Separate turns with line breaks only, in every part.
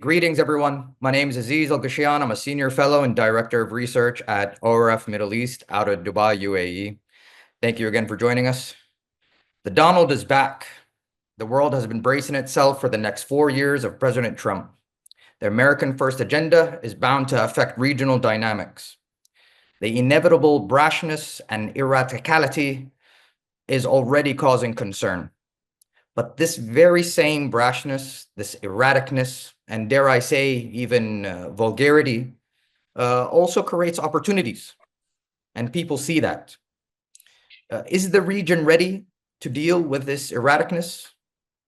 Greetings, everyone. My name is Aziz Alghashian. I'm a senior fellow and director of research at ORF Middle East out of Dubai, UAE. Thank you again for joining us. The Donald is back. The world has been bracing itself for the next 4 years of President Trump. The American First agenda is bound to affect regional dynamics. The inevitable brashness and erraticality is already causing concern. But this very same brashness, this erraticness, and dare I say, even vulgarity, also creates opportunities. And people see that. Is the region ready to deal with this erraticness?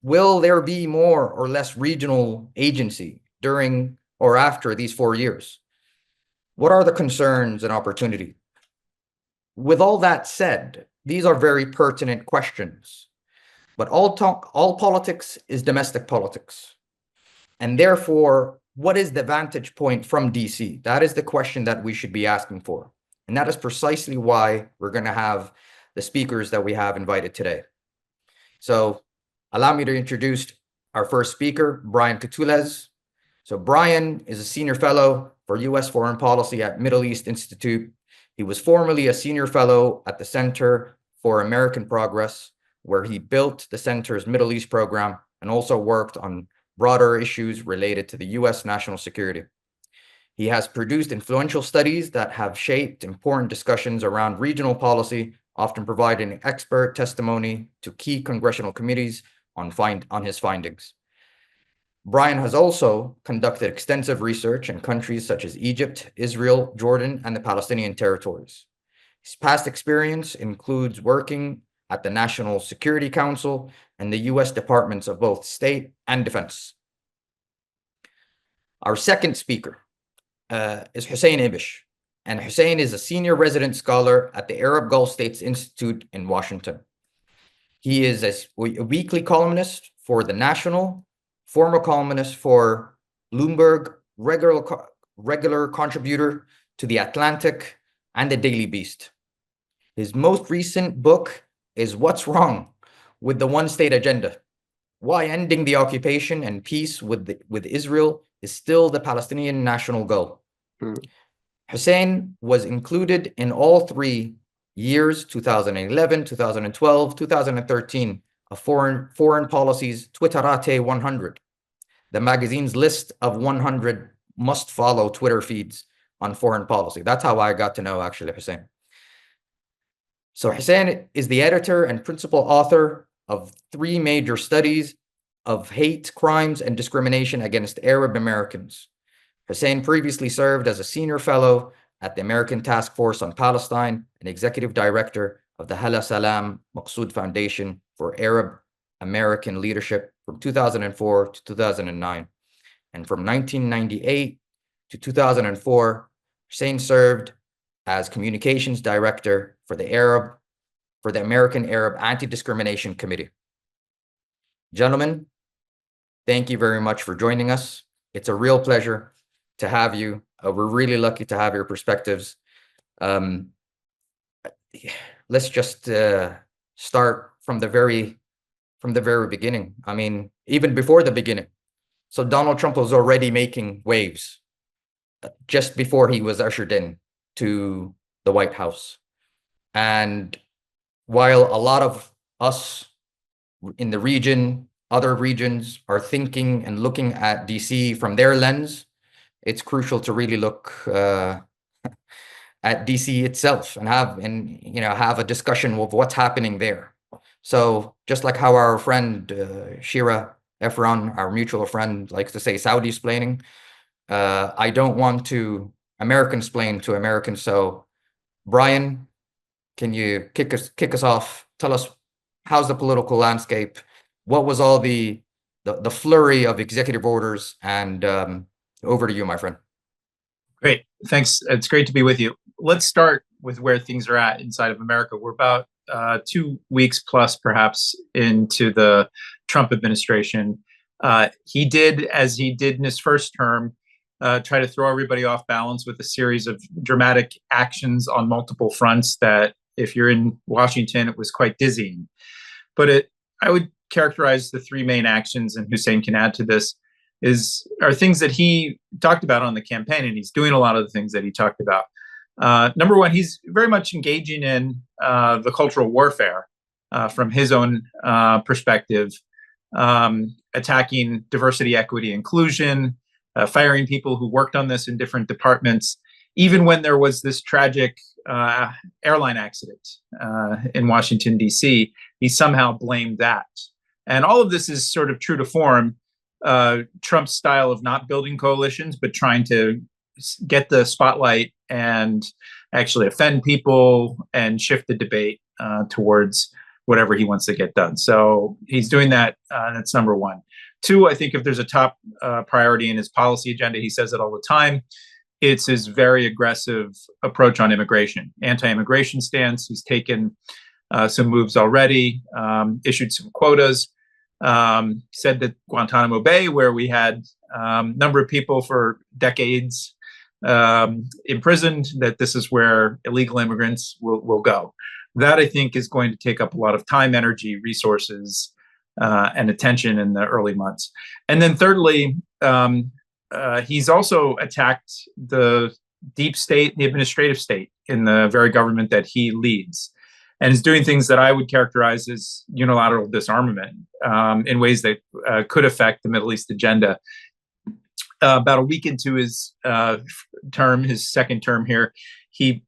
Will there be more or less regional agency during or after these 4 years? What are the concerns and opportunity? With all that said, these are very pertinent questions. But all politics is domestic politics. And therefore, what is the vantage point from DC? That is the question that we should be asking for. And that is precisely why we're going to have the speakers that we have invited today. So allow me to introduce our first speaker, Brian Katulis. So Brian is a senior fellow for U.S. Foreign Policy at Middle East Institute. He was formerly a senior fellow at the Center for American Progress, where he built the center's Middle East program and also worked on broader issues related to the U.S. national security. He has produced influential studies that have shaped important discussions around regional policy, often providing expert testimony to key congressional committees on his findings. Brian has also conducted extensive research in countries such as Egypt, Israel, Jordan, and the Palestinian territories. His past experience includes working at the National Security Council and the U.S. Departments of both State and Defense. Our second speaker is Hussein Ibish, and Hussein is a senior resident scholar at the Arab Gulf States Institute in Washington. He is a weekly columnist for The National, former columnist for Bloomberg, regular contributor to The Atlantic and The Daily Beast. His most recent book is What's Wrong with the One-State Agenda? Why ending the occupation and peace with Israel is still the Palestinian national goal. Hussein was included in all 3 years, 2011, 2012, 2013, of Foreign Policy's Twitterate 100, the magazine's list of 100 must-follow Twitter feeds on foreign policy. That's how I got to know, actually, Hussein. So Hussein is the editor and principal author of 3 major studies of hate crimes and discrimination against Arab Americans. Hussein previously served as a senior fellow at the American Task Force on Palestine and executive director of the Hala Salam Maqsood Foundation for Arab American Leadership from 2004 to 2009. And from 1998 to 2004, Hussein served as communications director for the American Arab Anti-Discrimination Committee. Gentlemen, thank you very much for joining us. It's a real pleasure to have you. We're really lucky to have your perspectives. Let's just start from the very beginning. I mean, even before the beginning. So Donald Trump was already making waves just before he was ushered in to the White House. And while a lot of us in the region, other regions, are thinking and looking at DC from their lens, it's crucial to really look at DC itself and have a discussion of what's happening there. So just like how our friend Shira Efron, our mutual friend, likes to say Saudi-splaining, I don't want to American-splain to Americans. So Brian, can you kick us off? Tell us, how's the political landscape? What was all the flurry of executive orders? And over to you, my friend.
Great, thanks. It's great to be with you. Let's start with where things are at inside of America. We're about 2 weeks plus, perhaps, into the Trump administration. He did, as he did in his first term, try to throw everybody off balance with a series of dramatic actions on multiple fronts that, if you're in Washington, it was quite dizzying. But I would characterize the 3 main actions, and Hussein can add to this. are things that he talked about on the campaign, and he's doing a lot of the things that he talked about. Number one, he's very much engaging in the cultural warfare from his own perspective, attacking diversity, equity, inclusion, firing people who worked on this in different departments. Even when there was this tragic airline accident in Washington, D.C., he somehow blamed that. And all of this is sort of true to form, Trump's style of not building coalitions, but trying to get the spotlight and actually offend people and shift the debate towards whatever he wants to get done. So he's doing that. That's number one. Two, I think if there's a top priority in his policy agenda, he says it all the time, it's his very aggressive approach on immigration, anti-immigration stance. He's taken some moves already, issued some quotas, said that Guantanamo Bay, where we had a number of people for decades imprisoned, that this is where illegal immigrants will go. That, I think, is going to take up a lot of time, energy, resources, and attention in the early months. And then thirdly, he's also attacked the deep state, the administrative state in the very government that he leads, and is doing things that I would characterize as unilateral disarmament in ways that could affect the Middle East agenda. About a week into his term, his second term here, he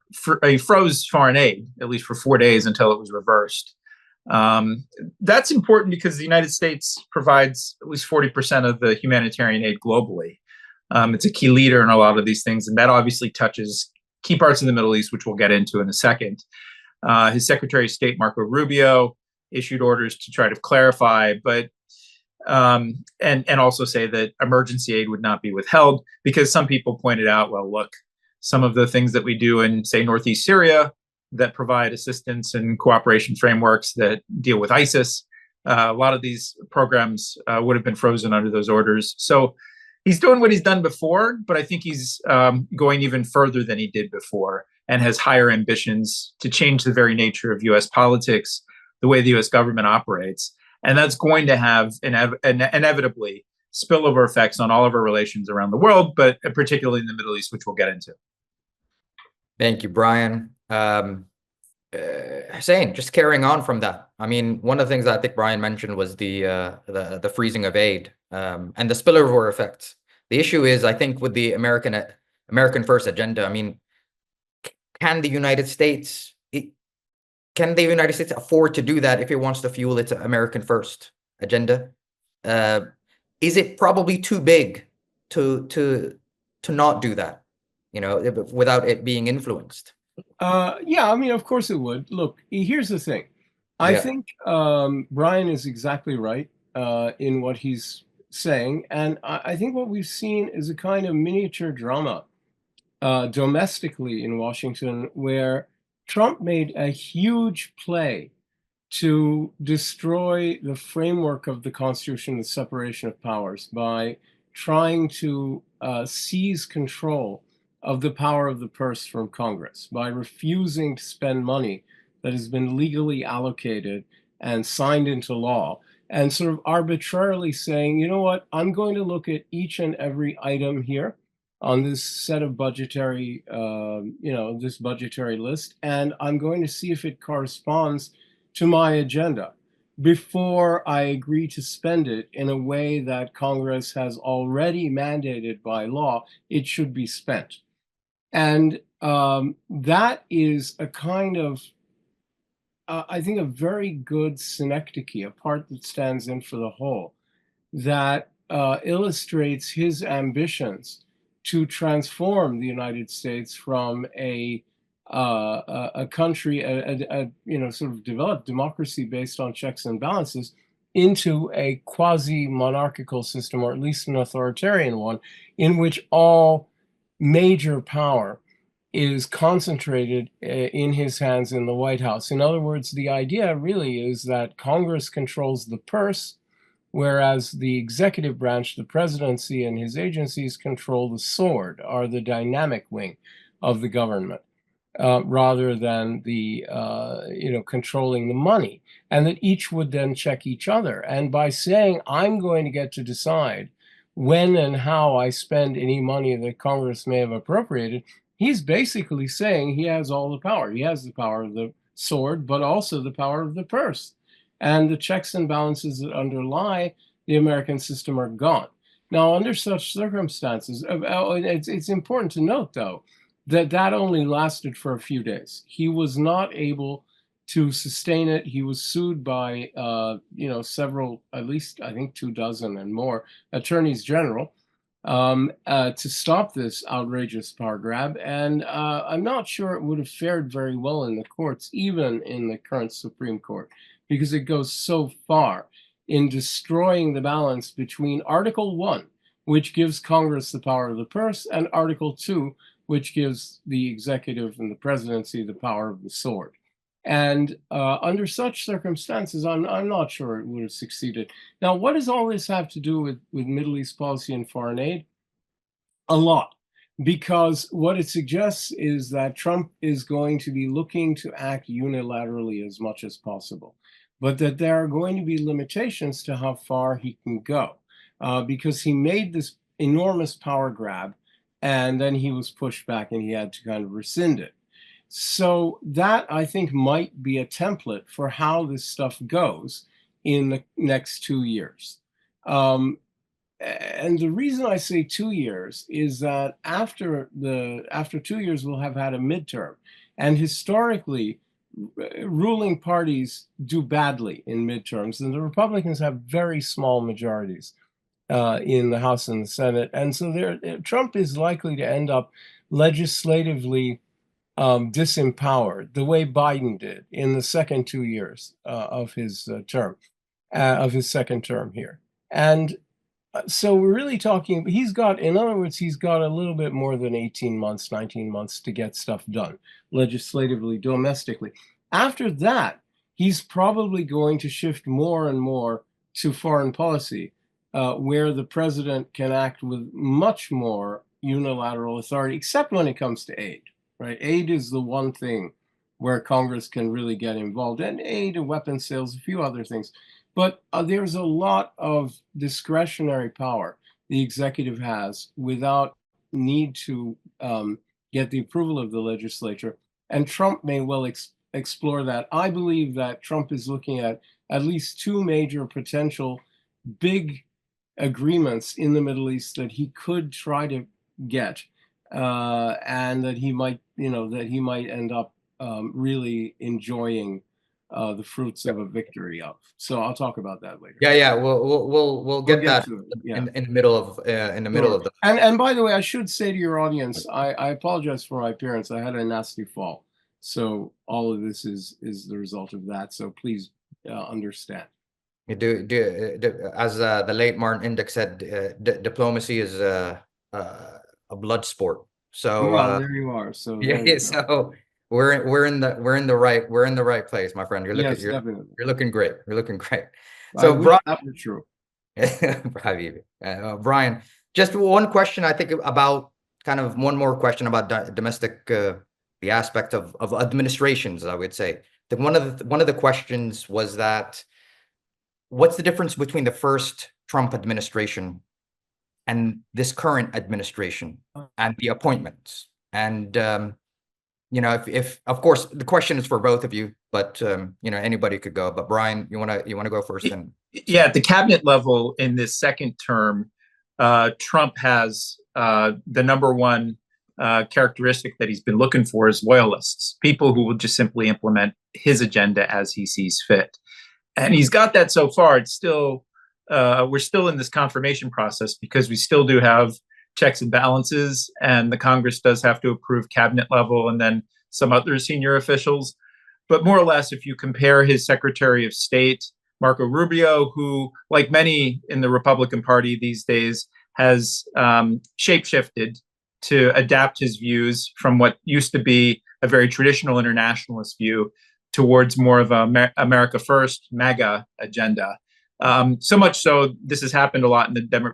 froze foreign aid, at least for 4 days until it was reversed. That's important because the United States provides at least 40% of the humanitarian aid globally. It's a key leader in a lot of these things, and that obviously touches key parts of the Middle East, which we'll get into in a second. His Secretary of State, Marco Rubio, issued orders to try to clarify, but and also say that emergency aid would not be withheld, because some people pointed out, well, look, some of the things that we do in, say, Northeast Syria that provide assistance and cooperation frameworks that deal with ISIS, a lot of these programs would have been frozen under those orders. So he's doing what he's done before, but I think he's going even further than he did before, and has higher ambitions to change the very nature of U.S. politics, the way the U.S. government operates. And that's going to have inevitably spillover effects on all of our relations around the world, but particularly in the Middle East, which we'll get into.
Thank you, Brian. Hussein, just carrying on from that. I mean, one of the things I think Brian mentioned was the freezing of aid and the spillover effects. The issue is, I think, with the American First agenda. I mean, can the United States afford to do that if it wants to fuel its American First agenda? Is it probably too big to not do that, without it being influenced?
Yeah, I mean, of course it would. Look, here's the thing. I think Brian is exactly right in what he's saying. And I think what we've seen is a kind of miniature drama domestically in Washington, where Trump made a huge play to destroy the framework of the Constitution, the separation of powers, by trying to seize control of the power of the purse from Congress, by refusing to spend money that has been legally allocated and signed into law, and sort of arbitrarily saying, you know what, I'm going to look at each and every item here on this set of budgetary, this budgetary list, and I'm going to see if it corresponds to my agenda before I agree to spend it in a way that Congress has already mandated by law it should be spent. And that is a kind of, I think, a very good synecdoche, a part that stands in for the whole, that illustrates his ambitions to transform the United States from a country, sort of developed democracy based on checks and balances, into a quasi-monarchical system, or at least an authoritarian one, in which all major power is concentrated in his hands in the White House. In other words, the idea really is that Congress controls the purse, whereas the executive branch, the presidency and his agencies, control the sword, are the dynamic wing of the government, rather than the, controlling the money. And that each would then check each other. And by saying, I'm going to get to decide when and how I spend any money that Congress may have appropriated, he's basically saying he has all the power. He has the power of the sword, but also the power of the purse. And the checks and balances that underlie the American system are gone. Now, under such circumstances, it's important to note, though, that that only lasted for a few days. He was not able to sustain it. He was sued by, several, at least I think 24 and more attorneys general to stop this outrageous power grab. And I'm not sure it would have fared very well in the courts, even in the current Supreme Court, because it goes so far in destroying the balance between Article 1, which gives Congress the power of the purse, and Article 2, which gives the executive and the presidency the power of the sword. And under such circumstances, I'm not sure it would have succeeded. Now, what does all this have to do with Middle East policy and foreign aid? A lot, because what it suggests is that Trump is going to be looking to act unilaterally as much as possible, but that there are going to be limitations to how far he can go, because he made this enormous power grab, and then he was pushed back and he had to kind of rescind it. So that, I think, might be a template for how this stuff goes in the next 2 years. And the reason I say 2 years is that after 2 years, we'll have had a midterm. And historically, ruling parties do badly in midterms, and the Republicans have very small majorities in the House and the Senate. And so Trump is likely to end up legislatively disempowered, the way Biden did in the second 2 years of his term, of his second term here. And so we're really talking, in other words, he's got a little bit more than 18 months, 19 months to get stuff done, legislatively, domestically. After that, he's probably going to shift more and more to foreign policy, where the president can act with much more unilateral authority, except when it comes to aid. Right? Aid is the one thing where Congress can really get involved, and aid and weapons sales, a few other things. But there's a lot of discretionary power the executive has without need to get the approval of the legislature. And Trump may well explore that. I believe that Trump is looking at least two major potential big agreements in the Middle East that he could try to get. And that he might end up really enjoying the fruits of a victory of. So I'll talk about that later.
Yeah. We'll get that
to it. Yeah.
in the middle of the.
And by the way, I should say to your audience, I apologize for my appearance. I had a nasty fall, so all of this is the result of that. So please understand.
You do as the late Martin Indyk said, diplomacy is a blood sport. So
well, there you are. So
yeah, so we're in the right place, my friend.
Definitely.
You're looking great. You're looking great.
So Brian, that was true.
Brian, just one question. I think about kind of one more question about domestic, the aspect of administrations. I would say that one of the questions was that what's the difference between the first Trump administration and this current administration and the appointments? And if of course the question is for both of you, but anybody could go. But Brian, you want to go first?
Yeah, at the cabinet level in this second term, Trump has the number one characteristic that he's been looking for is loyalists, people who will just simply implement his agenda as he sees fit. And he's got that so far. It's still we're still in this confirmation process because we still do have checks and balances, and the Congress does have to approve cabinet level and then some other senior officials. But more or less, if you compare his Secretary of State, Marco Rubio, who, like many in the Republican Party these days, has shapeshifted to adapt his views from what used to be a very traditional internationalist view towards more of a America First, MAGA agenda. So much so, this has happened a lot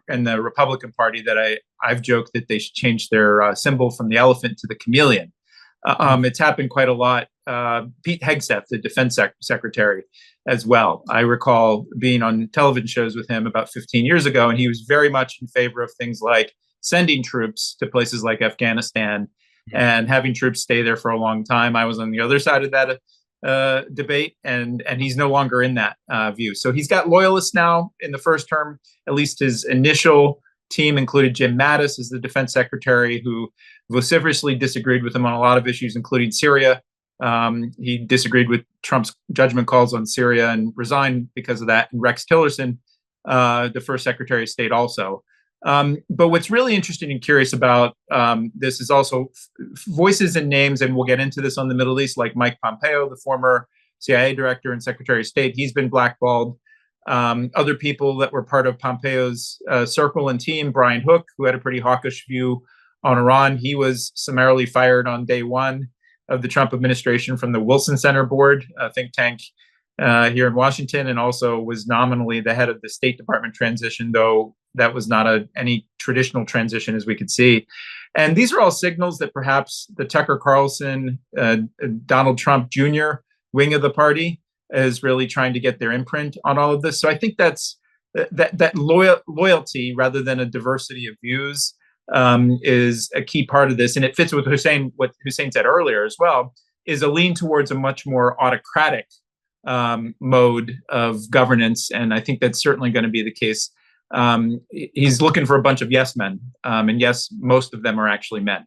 in the Republican Party that I've joked that they should change their symbol from the elephant to the chameleon. It's happened quite a lot Pete Hegseth, the defense secretary, as well. I recall being on television shows with him about 15 years ago, and he was very much in favor of things like sending troops to places like Afghanistan and having troops stay there for a long time. I was on the other side of that debate, and he's no longer in that view. So he's got loyalists now in the first term. At least his initial team included Jim Mattis as the defense secretary, who vociferously disagreed with him on a lot of issues, including Syria. He disagreed with Trump's judgment calls on Syria and resigned because of that. And Rex Tillerson, the first Secretary of State, also. But what's really interesting and curious about this is also voices and names, and we'll get into this on the Middle East, like Mike Pompeo, the former CIA director and Secretary of State. He's been blackballed. Other people that were part of Pompeo's circle and team, Brian Hook, who had a pretty hawkish view on Iran, he was summarily fired on day one of the Trump administration from the Wilson Center Board, a think tank here in Washington, and also was nominally the head of the State Department transition, though that was not any traditional transition as we could see. And these are all signals that perhaps the Tucker Carlson, Donald Trump Jr. wing of the party is really trying to get their imprint on all of this. So I think that's that loyalty rather than a diversity of views is a key part of this. And it fits with what Hussein said earlier as well, is a lean towards a much more autocratic mode of governance. And I think that's certainly going to be the case. He's looking for a bunch of yes men. And yes, most of them are actually men.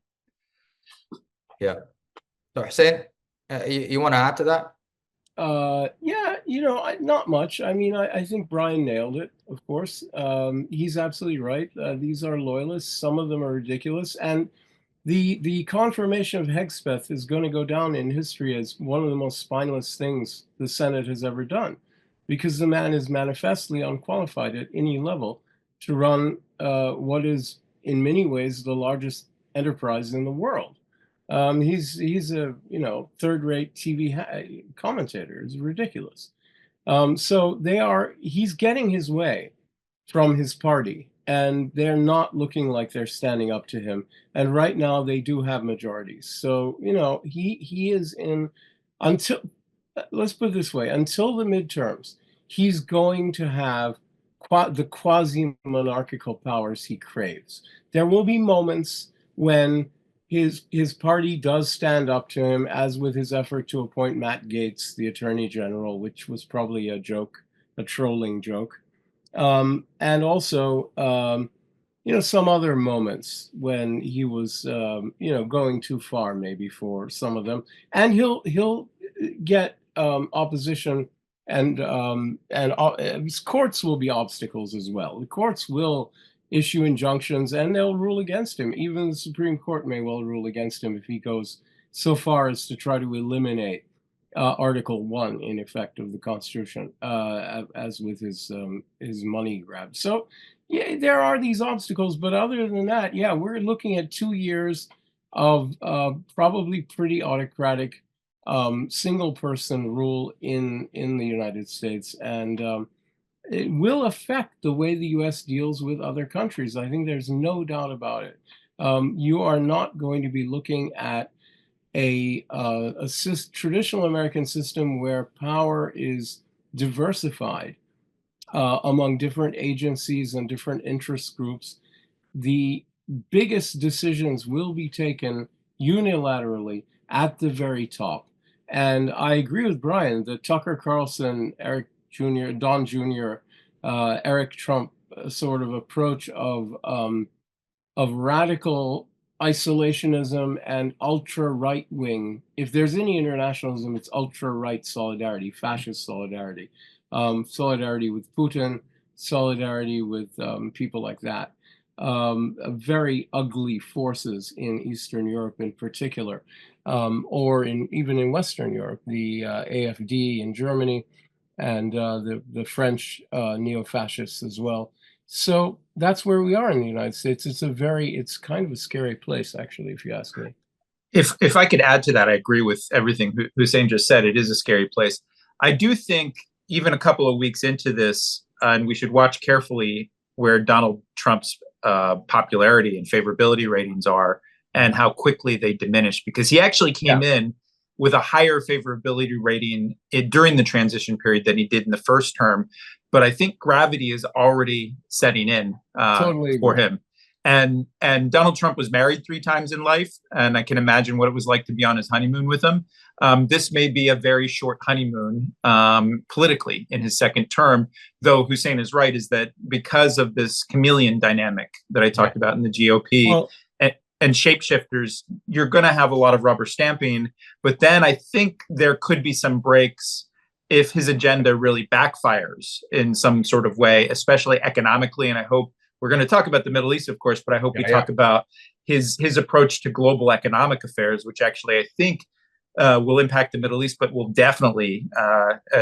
Yeah. So Hussein, you want to add to that?
Yeah, not much. I mean, I think Brian nailed it, of course. He's absolutely right. These are loyalists. Some of them are ridiculous. And the confirmation of Hegseth is going to go down in history as one of the most spineless things the Senate has ever done, because the man is manifestly unqualified at any level to run what is, in many ways, the largest enterprise in the world. He's a third-rate TV commentator. It's ridiculous. So he's getting his way from his party, and they're not looking like they're standing up to him. And right now they do have majorities. So he is until, let's put it this way, until the midterms, he's going to have the quasi-monarchical powers he craves. There will be moments when his party does stand up to him, as with his effort to appoint Matt Gaetz, the Attorney General, which was probably a joke, a trolling joke. And also, some other moments when he was, going too far, maybe for some of them. And he'll get opposition, and courts will be obstacles as well. The courts will issue injunctions, and they'll rule against him. Even the Supreme Court may well rule against him if he goes so far as to try to eliminate Article 1, in effect, of the Constitution, as with his money grab. So, yeah, there are these obstacles, but other than that, yeah, we're looking at 2 years of probably pretty autocratic single-person rule in the United States, and it will affect the way the U.S. deals with other countries. I think there's no doubt about it. You are not going to be looking at a traditional American system where power is diversified among different agencies and different interest groups. The biggest decisions will be taken unilaterally at the very top. And I agree with Brian that Tucker Carlson, Eric Jr., Don Jr., Eric Trump sort of approach of radical isolationism and ultra right wing. If there's any internationalism, it's ultra right solidarity, fascist solidarity, solidarity with Putin, solidarity with people like that. Very ugly forces in Eastern Europe in particular, or even in Western Europe, the AfD in Germany, and the French neo-fascists as well. So that's where we are in the United States. It's kind of a scary place, actually, if you ask me.
If I could add to that, I agree with everything Hussein just said. It is a scary place. I do think even a couple of weeks into this, and we should watch carefully where Donald Trump's popularity and favorability ratings are and how quickly they diminish, because he actually came in with a higher favorability rating during the transition period than he did in the first term. But I think gravity is already setting in
Totally
for
agree.
him. And Donald Trump was married 3 times in life, and I can imagine what it was like to be on his honeymoon with him. This may be a very short honeymoon politically in his second term, though Hussein is right, is that because of this chameleon dynamic that I talked about in the GOP,
Well,
and shapeshifters, you're going to have a lot of rubber stamping. But then I think there could be some breaks if his agenda really backfires in some sort of way, especially economically. And I hope we're going to talk about the Middle East, of course, but I hope we talk about his approach to global economic affairs, which actually I think will impact the Middle East, but will definitely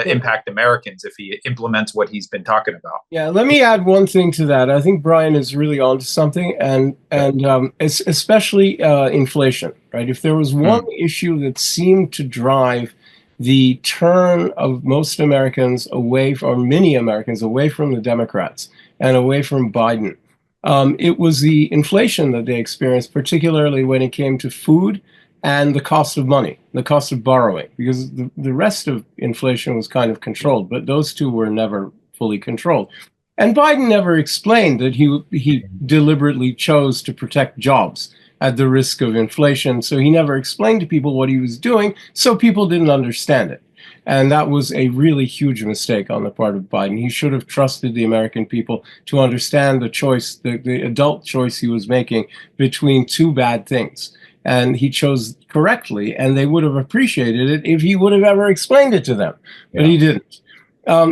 impact Americans if he implements what he's been talking about.
Yeah, let me add one thing to that. I think Brian is really onto something, and it's especially inflation, right? If there was one issue that seemed to drive the turn of most Americans away, or many Americans away from the Democrats and away from Biden, it was the inflation that they experienced, particularly when it came to food and the cost of money, the cost of borrowing, because the rest of inflation was kind of controlled, but those two were never fully controlled. And Biden never explained that he deliberately chose to protect jobs at the risk of inflation. So he never explained to people what he was doing, so people didn't understand it. And that was a really huge mistake on the part of Biden. He should have trusted the American people to understand the choice, the adult choice he was making between two bad things. And he chose correctly, and they would have appreciated it if he would have ever explained it to them, but he didn't.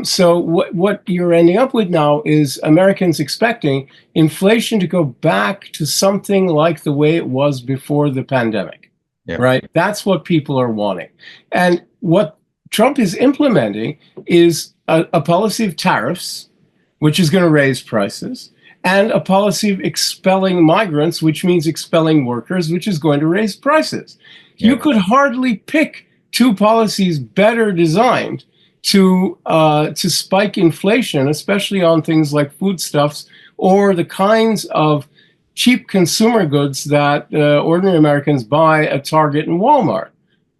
So what you're ending up with now is Americans expecting inflation to go back to something like the way it was before the pandemic, right? That's what people are wanting. And what Trump is implementing is a policy of tariffs, which is going to raise prices, and a policy of expelling migrants, which means expelling workers, which is going to raise prices. You could hardly pick two policies better designed to spike inflation, especially on things like foodstuffs or the kinds of cheap consumer goods that ordinary Americans buy at Target and Walmart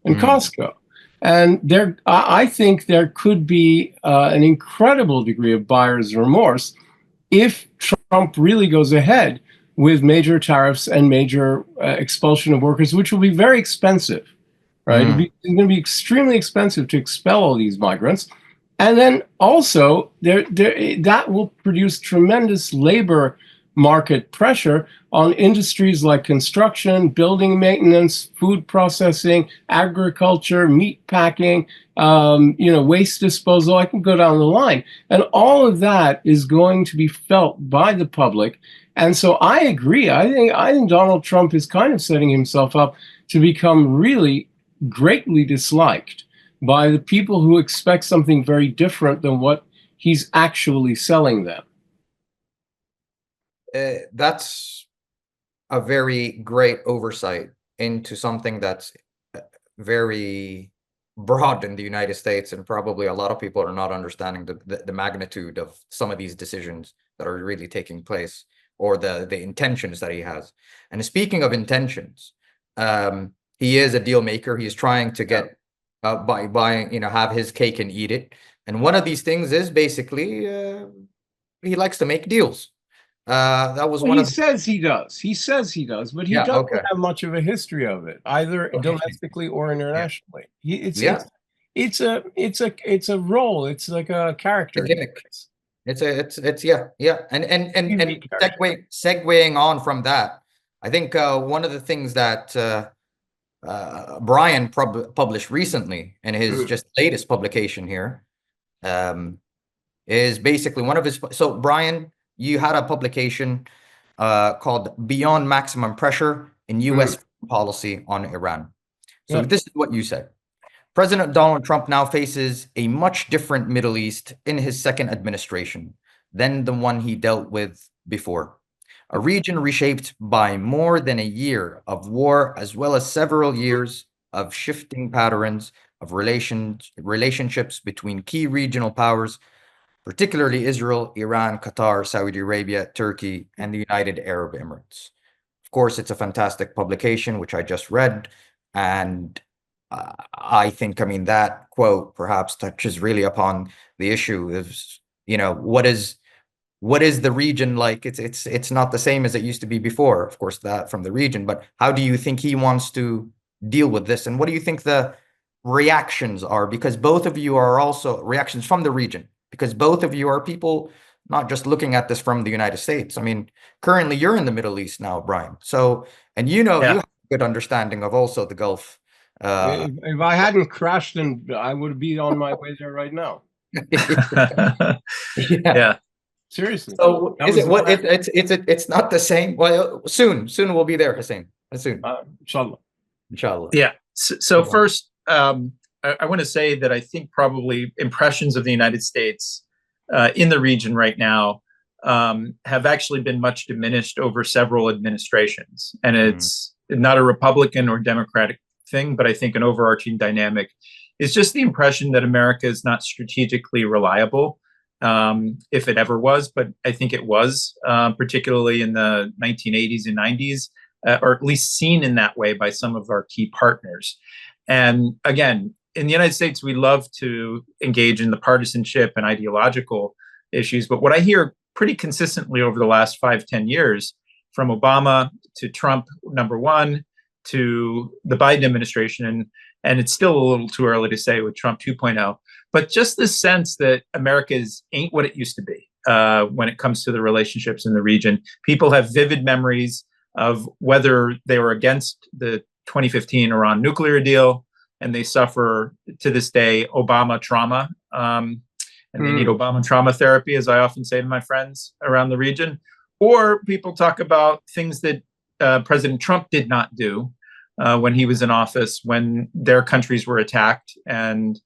and Costco. And I think there could be an incredible degree of buyer's remorse if Trump really goes ahead with major tariffs and major expulsion of workers, which will be very expensive. Right? It's going to be extremely expensive to expel all these migrants. And then also, that will produce tremendous labor market pressure on industries like construction, building maintenance, food processing, agriculture, meat packing, waste disposal. I can go down the line. And all of that is going to be felt by the public. And so I agree. I think Donald Trump is kind of setting himself up to become really greatly disliked by the people who expect something very different than what he's actually selling them.
That's a very great oversight into something that's very broad in the United States, and probably a lot of people are not understanding the magnitude of some of these decisions that are really taking place, or the intentions that he has. And speaking of intentions, he is a deal maker. He's trying to get have his cake and eat it. And one of these things is basically he likes to make deals. That was one of
he says he does. He says he does, but he doesn't have much of a history of it, either domestically or internationally. It's a role. It's like a character.
And segueing on from that, I think one of the things that Brian published recently in his just latest publication here is basically one of his. So Brian, you had a publication called "Beyond Maximum Pressure in U.S. Policy on Iran." So this is what you said. President Donald Trump now faces a much different Middle East in his second administration than the one he dealt with before. A region reshaped by more than a year of war, as well as several years of shifting patterns of relationships between key regional powers, particularly Israel, Iran, Qatar, Saudi Arabia, Turkey, and the United Arab Emirates. Of course, it's a fantastic publication, which I just read, and I think, I mean, that quote perhaps touches really upon the issue of, what is the region like? It's not the same as it used to be before, of course, that from the region, but how do you think he wants to deal with this? And what do you think the reactions are? Because both of you are also reactions from the region, because both of you are people not just looking at this from the United States. I mean, currently you're in the Middle East now, Brian. So, and you
Yeah.
have a good understanding of also the Gulf.
If I hadn't crashed, then I would be on my way there right now.
Yeah.
Seriously.
So
That
is
was
it
the
what
plan.
it's not the same? Well, soon we'll be there, Hussein. Soon,
Inshallah.
inshallah.
Yeah. So first, I want to say that I think probably impressions of the United States in the region right now have actually been much diminished over several administrations. And it's not a Republican or Democratic thing, but I think an overarching dynamic is just the impression that America is not strategically reliable, if it ever was. But I think it was, particularly in the 1980s and 90s, or at least seen in that way by some of our key partners. And again, in the United States, we love to engage in the partisanship and ideological issues. But what I hear pretty consistently over the last 5-10 years, from Obama to Trump, #1, to the Biden administration, and it's still a little too early to say with Trump 2.0, but just this sense that America ain't what it used to be when it comes to the relationships in the region. People have vivid memories of whether they were against the 2015 Iran nuclear deal, and they suffer to this day Obama trauma, and they need Obama trauma therapy, as I often say to my friends around the region. Or people talk about things that President Trump did not do when he was in office, when their countries were attacked. And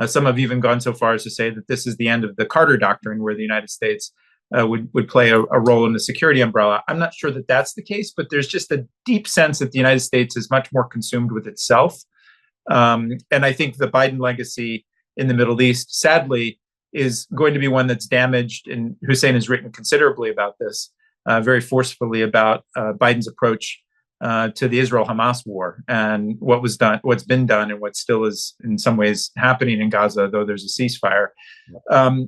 some have even gone so far as to say that this is the end of the Carter Doctrine, where the United States would play a role in the security umbrella. I'm not sure that that's the case, but there's just a deep sense that the United States is much more consumed with itself. And I think the Biden legacy in the Middle East, sadly, is going to be one that's damaged. And Hussein has written considerably about this, very forcefully about Biden's approach to the Israel-Hamas war and what was done, what's been done, and what still is in some ways happening in Gaza, though there's a ceasefire.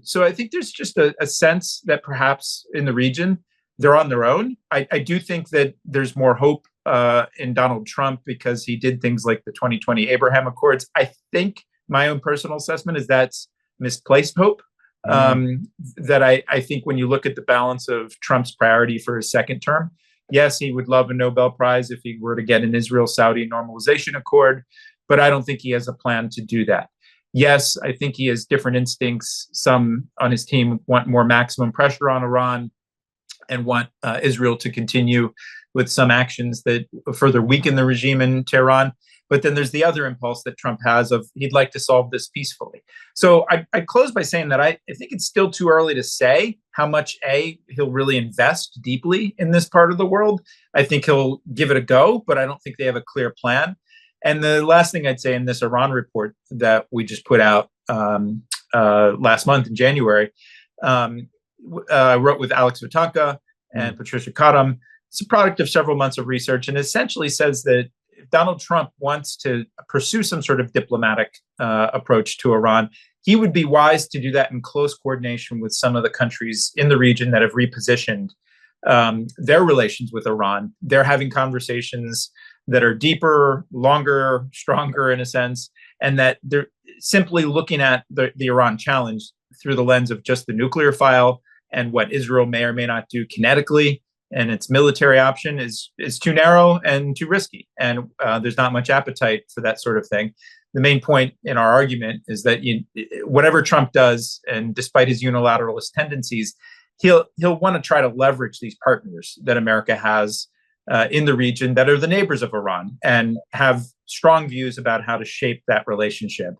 So I think there's just a sense that perhaps in the region they're on their own. I do think that there's more hope in Donald Trump because he did things like the 2020 Abraham Accords. I think my own personal assessment is that's misplaced hope. That I think when you look at the balance of Trump's priority for his second term, yes, he would love a Nobel Prize if he were to get an Israel-Saudi normalization accord, but I don't think he has a plan to do that. Yes, I think he has different instincts. Some on his team want more maximum pressure on Iran and want Israel to continue with some actions that further weaken the regime in Tehran. But then there's the other impulse that Trump has of he'd like to solve this peacefully. So I'd close by saying that I think it's still too early to say how much he'll really invest deeply in this part of the world. I think he'll give it a go, but I don't think they have a clear plan. And the last thing I'd say in this Iran report that we just put out last month in January, I wrote with Alex Vitanka and Patricia Kadam. It's a product of several months of research, and essentially says that if Donald Trump wants to pursue some sort of diplomatic approach to Iran, he would be wise to do that in close coordination with some of the countries in the region that have repositioned their relations with Iran. They're having conversations that are deeper, longer, stronger in a sense, and that they're simply looking at the Iran challenge through the lens of just the nuclear file and what Israel may or may not do kinetically. And its military option is too narrow and too risky. And there's not much appetite for that sort of thing. The main point in our argument is that whatever Trump does, and despite his unilateralist tendencies, he'll want to try to leverage these partners that America has in the region that are the neighbors of Iran and have strong views about how to shape that relationship.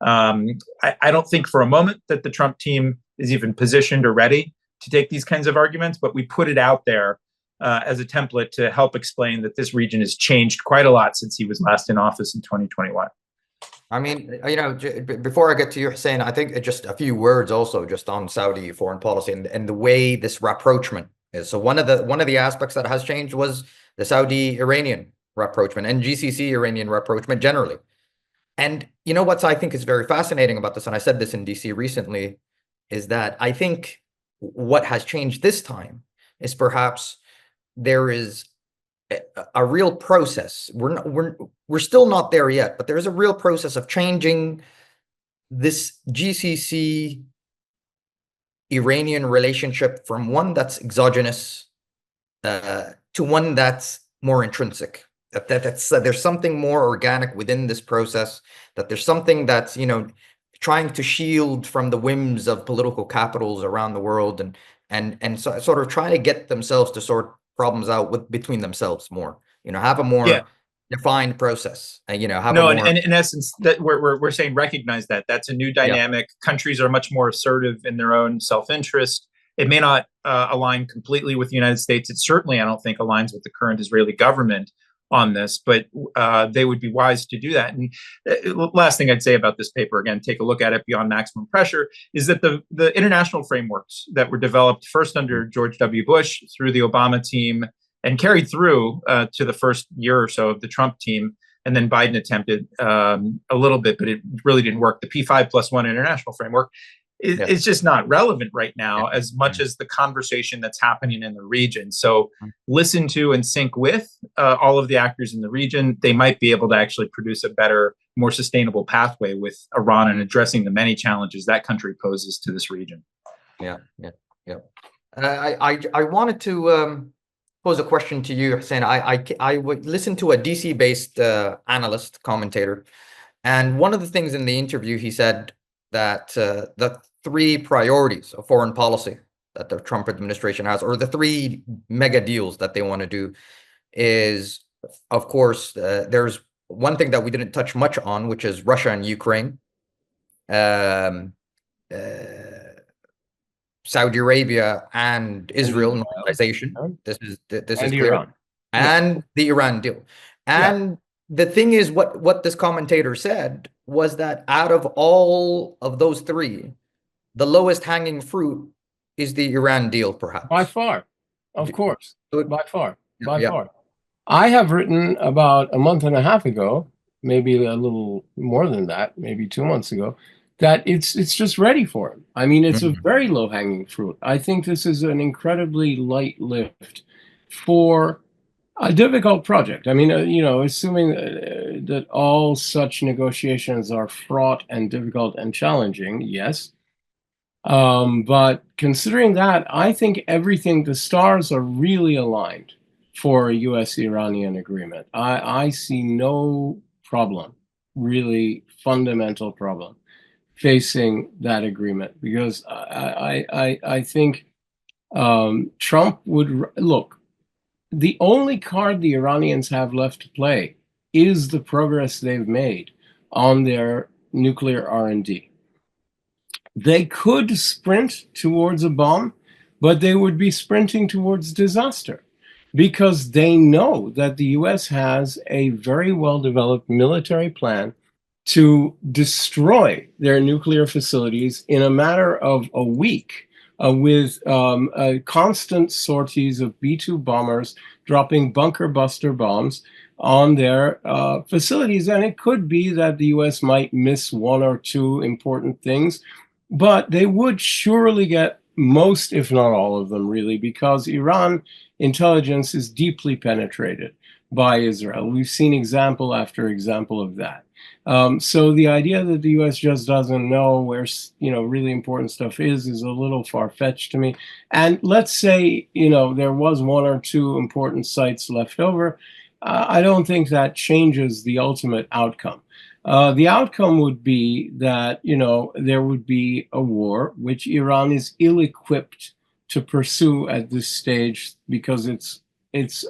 I don't think for a moment that the Trump team is even positioned or ready to take these kinds of arguments, but we put it out there as a template to help explain that this region has changed quite a lot since he was last in office in 2021.
I mean, before I get to you, Hussein, I think just a few words also just on Saudi foreign policy and the way this rapprochement is. So one of the aspects that has changed was the Saudi-Iranian rapprochement and GCC-Iranian rapprochement generally. And you know what I think is very fascinating about this, and I said this in DC recently, is that I think what has changed this time is perhaps there is a real process. We're still not there yet, but there is a real process of changing this GCC Iranian relationship from one that's exogenous to one that's more intrinsic. That's there's something more organic within this process. That there's something that's trying to shield from the whims of political capitals around the world, and so, sort of try to get themselves to sort problems out between themselves more. Have a
Yeah.
more defined process. Have
No,
a
and,
more
and in essence, that we're saying recognize that that's a new dynamic. Countries are much more assertive in their own self-interest. It may not align completely with the United States. It certainly, I don't think, aligns with the current Israeli government on this, but they would be wise to do that. And last thing I'd say about this paper, again, take a look at it beyond maximum pressure, is that the international frameworks that were developed first under George W. Bush through the Obama team and carried through to the first year or so of the Trump team, and then Biden attempted a little bit, but it really didn't work. The P5+1 international framework is just not relevant right now as much as the conversation that's happening in the region. So listen to and sync with all of the actors in the region. They might be able to actually produce a better, more sustainable pathway with Iran and addressing the many challenges that country poses to this region.
Yeah. I wanted to pose a question to you, Hussein. I would listen to a DC-based analyst, commentator, and one of the things in the interview he said that the three priorities of foreign policy that the Trump administration has, or the three mega deals that they want to do, is, of course, there's one thing that we didn't touch much on, which is Russia and Ukraine, Saudi Arabia and Israel normalization. This is clear.
Iran.
And the Iran deal. And the thing is, what this commentator said was that out of all of those three, the lowest hanging fruit is the Iran deal, perhaps.
By far, of course. By far.
Yeah.
I have written about a month and a half ago, maybe a little more than that, maybe 2 months ago, that it's just ready for him. I mean, it's a very low hanging fruit. I think this is an incredibly light lift for a difficult project. I mean, assuming that all such negotiations are fraught and difficult and challenging, yes. But considering that, I think the stars are really aligned for a U.S.-Iranian agreement. I see no problem, really fundamental problem, facing that agreement, because I think Trump would look. The only card the Iranians have left to play is the progress they've made on their nuclear R&D. They could sprint towards a bomb, but they would be sprinting towards disaster, because they know that the U.S. has a very well-developed military plan to destroy their nuclear facilities in a matter of a week, with constant sorties of B-2 bombers dropping bunker buster bombs on their facilities. And it could be that the U.S. might miss one or two important things, but they would surely get most, if not all of them, really, because Iran intelligence is deeply penetrated by Israel. We've seen example after example of that. So the idea that the U.S. just doesn't know where really important stuff is a little far-fetched to me. And let's say there was one or two important sites left over. I don't think that changes the ultimate outcome. The outcome would be that there would be a war which Iran is ill-equipped to pursue at this stage, because its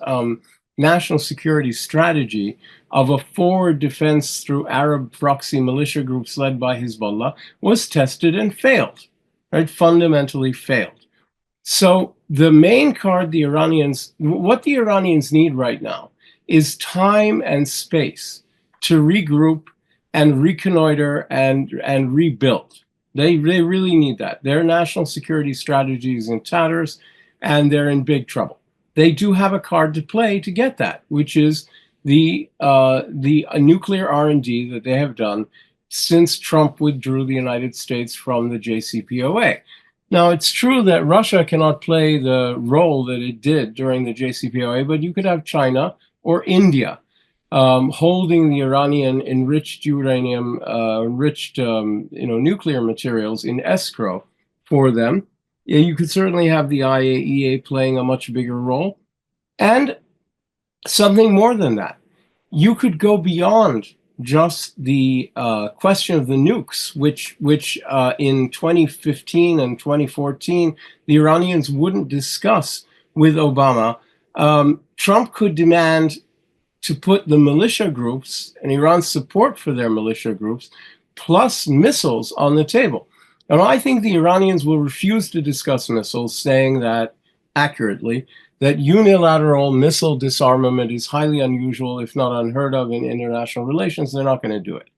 national security strategy of a forward defense through Arab proxy militia groups led by Hezbollah was tested and failed, right? Fundamentally failed. So the main card what the Iranians need right now is time and space to regroup and reconnoiter and rebuild. They really need that. Their national security strategy is in tatters, and they're in big trouble. They do have a card to play to get that, which is the nuclear R&D that they have done since Trump withdrew the United States from the JCPOA. Now, it's true that Russia cannot play the role that it did during the JCPOA, but you could have China or India holding the Iranian enriched uranium, nuclear materials in escrow for them. Yeah, you could certainly have the IAEA playing a much bigger role. And something more than that. You could go beyond just the question of the nukes, which in 2015 and 2014, the Iranians wouldn't discuss with Obama. Trump could demand to put the militia groups and Iran's support for their militia groups plus missiles on the table. And I think the Iranians will refuse to discuss missiles, saying that, accurately, that unilateral missile disarmament is highly unusual, if not unheard of, in international relations. They're not going to do it.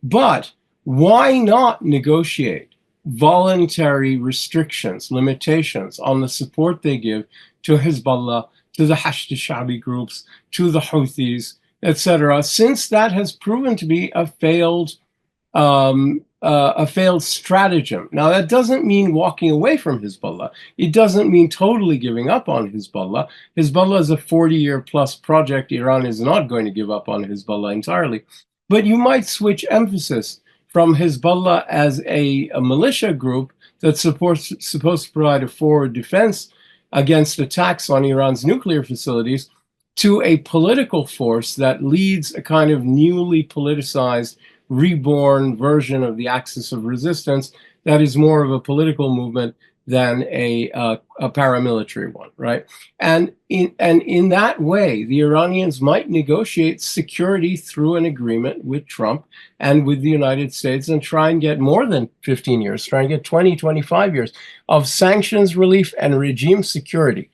But why not negotiate voluntary restrictions, limitations on the support they give to Hezbollah, to the Hashd-e-Sha'bi groups, to the Houthis, etc., since that has proven to be a failed stratagem. Now, that doesn't mean walking away from Hezbollah. It doesn't mean totally giving up on Hezbollah. Hezbollah is a 40-year-plus project. Iran is not going to give up on Hezbollah entirely. But you might switch emphasis from Hezbollah as a militia group that's supposed to provide a forward defense against attacks on Iran's nuclear facilities to a political force that leads a kind of newly politicized, reborn version of the axis of resistance that is more of a political movement than a paramilitary one, right? And in that way, the Iranians might negotiate security through an agreement with Trump and with the United States and try and get more than 15 years, try and get 20, 25 years of sanctions relief and regime security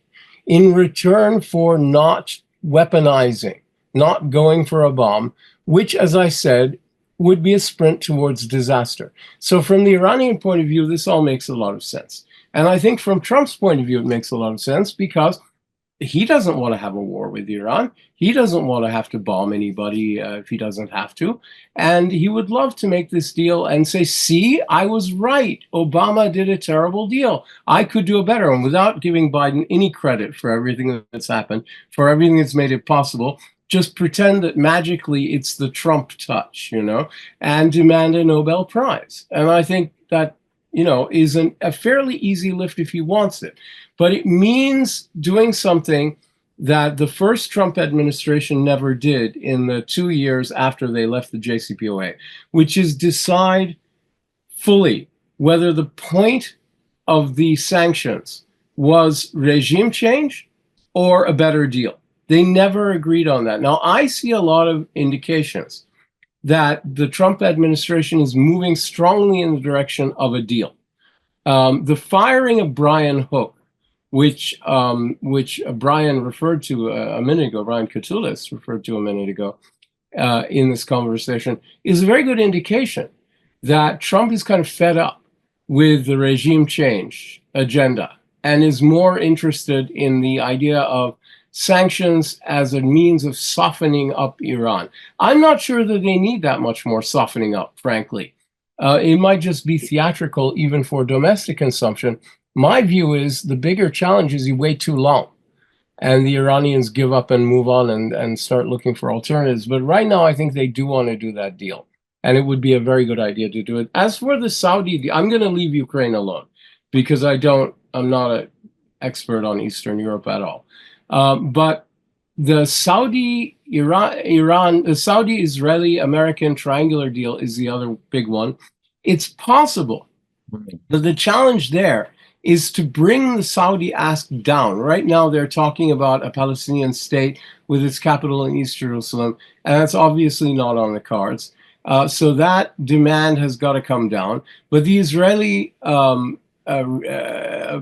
in return for not weaponizing, not going for a bomb, which, as I said, would be a sprint towards disaster. So from the Iranian point of view, this all makes a lot of sense. And I think from Trump's point of view, it makes a lot of sense because he doesn't want to have a war with Iran. He doesn't want to have to bomb anybody if he doesn't have to. And he would love to make this deal and say, see, I was right. Obama did a terrible deal. I could do a better one, without giving Biden any credit for everything that's happened, for everything that's made it possible. Just pretend that magically it's the Trump touch, and demand a Nobel Prize. And I think that, is a fairly easy lift if he wants it. But it means doing something that the first Trump administration never did in the 2 years after they left the JCPOA, which is decide fully whether the point of the sanctions was regime change or a better deal. They never agreed on that. Now, I see a lot of indications that the Trump administration is moving strongly in the direction of a deal. The firing of Brian Hook, which Brian referred to a minute ago, Brian Katulis referred to a minute ago in this conversation, is a very good indication that Trump is kind of fed up with the regime change agenda and is more interested in the idea of sanctions as a means of softening up Iran. I'm not sure that they need that much more softening up, frankly. It might just be theatrical even for domestic consumption. My view is the bigger challenge is you wait too long and the Iranians give up and move on and start looking for alternatives. But right now, I think they do want to do that deal. And it would be a very good idea to do it. As for the Saudi, I'm going to leave Ukraine alone because I'm not an expert on Eastern Europe at all. But the the Saudi-Israeli-American triangular deal is the other big one. It's possible that the challenge there is to bring the Saudi ask down. Right now, they're talking about a Palestinian state with its capital in East Jerusalem, and that's obviously not on the cards. So that demand has got to come down. But the Israeli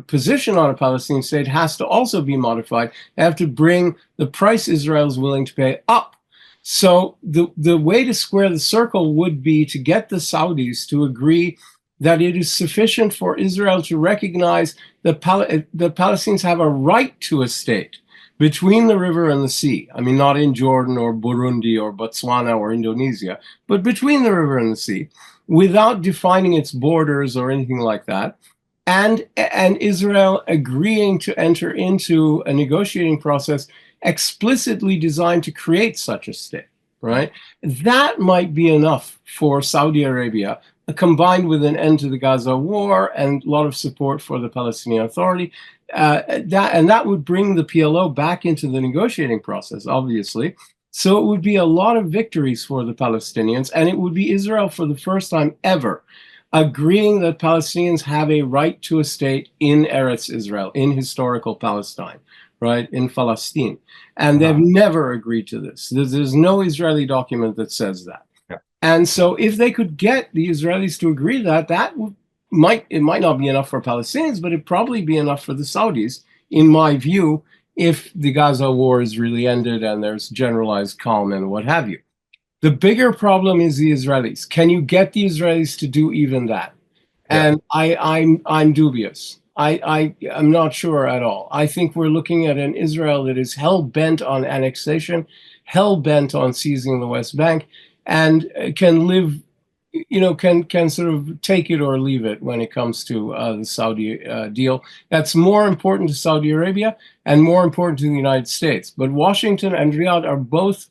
position on a Palestinian state has to also be modified. They have to bring the price Israel is willing to pay up. So the way to square the circle would be to get the Saudis to agree that it is sufficient for Israel to recognize that the Palestinians have a right to a state, between the river and the sea. I mean, not in Jordan or Burundi or Botswana or Indonesia, but between the river and the sea, without defining its borders or anything like that. And Israel agreeing to enter into a negotiating process explicitly designed to create such a state, right? That might be enough for Saudi Arabia, combined with an end to the Gaza war and a lot of support for the Palestinian Authority. That would bring the PLO back into the negotiating process, obviously. So it would be a lot of victories for the Palestinians, and it would be Israel for the first time ever agreeing that Palestinians have a right to a state in Eretz Israel, in historical Palestine, right, in Palestine. And they've never agreed to this. There's no Israeli document that says that.
Yeah.
And so if they could get the Israelis to agree to that might not be enough for Palestinians, but it'd probably be enough for the Saudis, in my view, if the Gaza war is really ended and there's generalized calm and what have you. The bigger problem is the Israelis. Can you get the Israelis to do even that?
Yeah.
And I'm dubious. I'm not sure at all. I think we're looking at an Israel that is hell-bent on annexation, hell-bent on seizing the West Bank, and can live, can sort of take it or leave it when it comes to the Saudi deal. That's more important to Saudi Arabia and more important to the United States. But Washington and Riyadh are both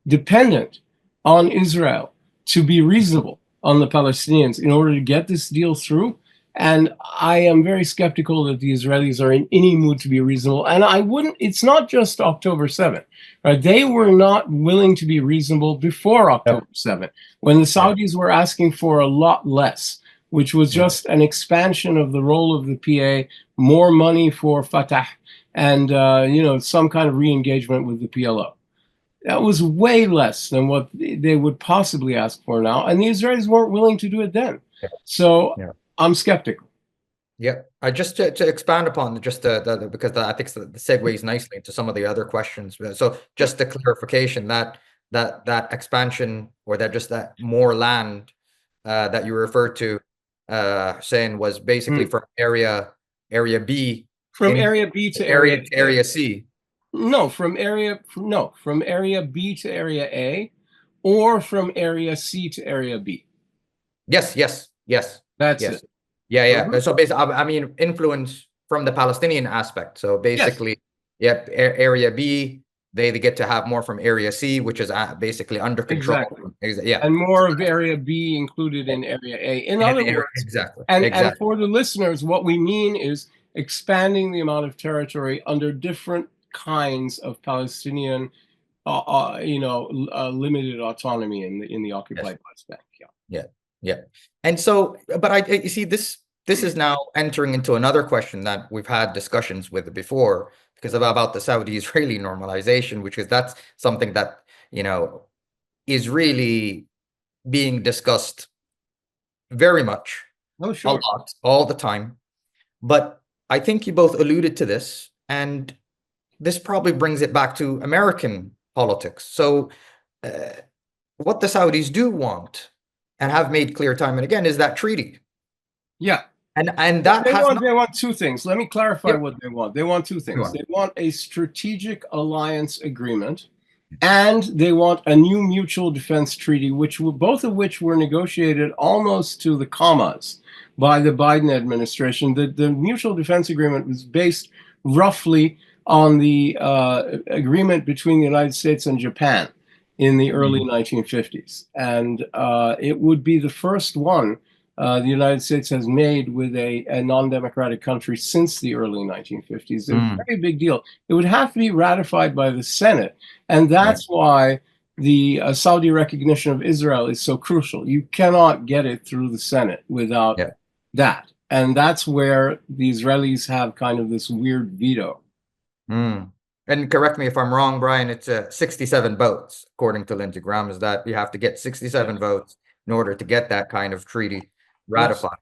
dependent on Israel to be reasonable on the Palestinians in order to get this deal through. And I am very skeptical that the Israelis are in any mood to be reasonable. And it's not just October 7th, right? They were not willing to be reasonable before October 7th, when the Saudis were asking for a lot less, which was just an expansion of the role of the PA, more money for Fatah, and some kind of re-engagement with the PLO. That was way less than what they would possibly ask for now, and the Israelis weren't willing to do it then. So I'm skeptical.
Yeah, just to expand upon just because I think the segues nicely into some of the other questions. So just the clarification that expansion, or that more land that you referred to, saying was basically from area B,
from area B to
area C.
No, from area B to area A, or from area C to area B.
Yes.
That's it.
Yeah. So basically, I mean, influence from the Palestinian aspect. So basically, area B, they get to have more from area C, which is basically under control.
Exactly. And more of area B included in area A. In other words,
exactly.
And for the listeners, what we mean is expanding the amount of territory under different kinds of Palestinian, limited autonomy in the occupied West Bank.
Yeah. And so, but you see, this is now entering into another question that we've had discussions with before, because about the Saudi-Israeli normalization, which is that's something that is really being discussed very much, a lot, all the time. But I think you both alluded to this, and this probably brings it back to American politics. So what the Saudis do want, and have made clear time and again, is that treaty.
Yeah.
And that
they want two things. Let me clarify what they want. They want two things. They want a strategic alliance agreement, and they want a new mutual defense treaty, both of which were negotiated almost to the commas by the Biden administration. The mutual defense agreement was based roughly on the agreement between the United States and Japan in the early 1950s. And it would be the first one the United States has made with a non-democratic country since the early 1950s. A very big deal. It would have to be ratified by the Senate. And that's why the Saudi recognition of Israel is so crucial. You cannot get it through the Senate without that. And that's where the Israelis have kind of this weird veto.
And correct me if I'm wrong, Brian, it's 67 votes, according to Lindsey Graham, is that you have to get 67 votes in order to get that kind of treaty ratified.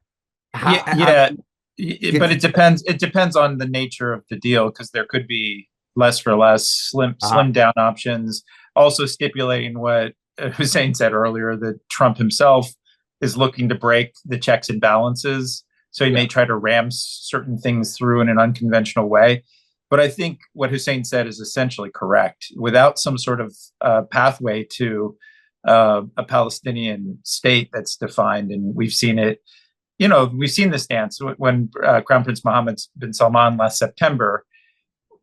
But it depends. It depends on the nature of the deal, because there could be less for less, slim down options. Also stipulating what Hussein said earlier, that Trump himself is looking to break the checks and balances. So he may try to ram certain things through in an unconventional way. But I think what Hussein said is essentially correct. Without some sort of pathway to a Palestinian state that's defined, and we've seen it, we've seen this dance when Crown Prince Mohammed bin Salman last September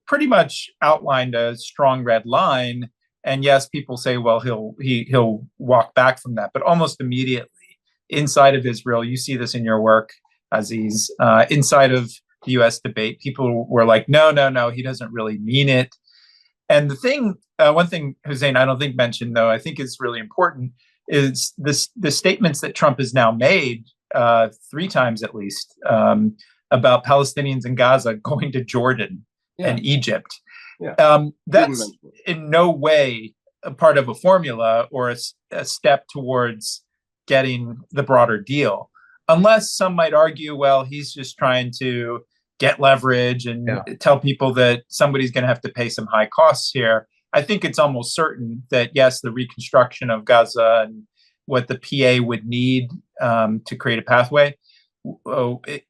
pretty much outlined a strong red line. And yes, people say, well, he'll walk back from that, but almost immediately inside of Israel, you see this in your work, Aziz, inside of the U.S. debate, people were like, no, he doesn't really mean it. And one thing Hussein I don't think mentioned, though, I think is really important, is the statements that Trump has now made 3 times at least about Palestinians in Gaza going to Jordan and Egypt. That's in no way a part of a formula or a step towards getting the broader deal. Unless some might argue, well, he's just trying to get leverage and tell people that somebody's going to have to pay some high costs here. I think it's almost certain that, yes, the reconstruction of Gaza and what the PA would need to create a pathway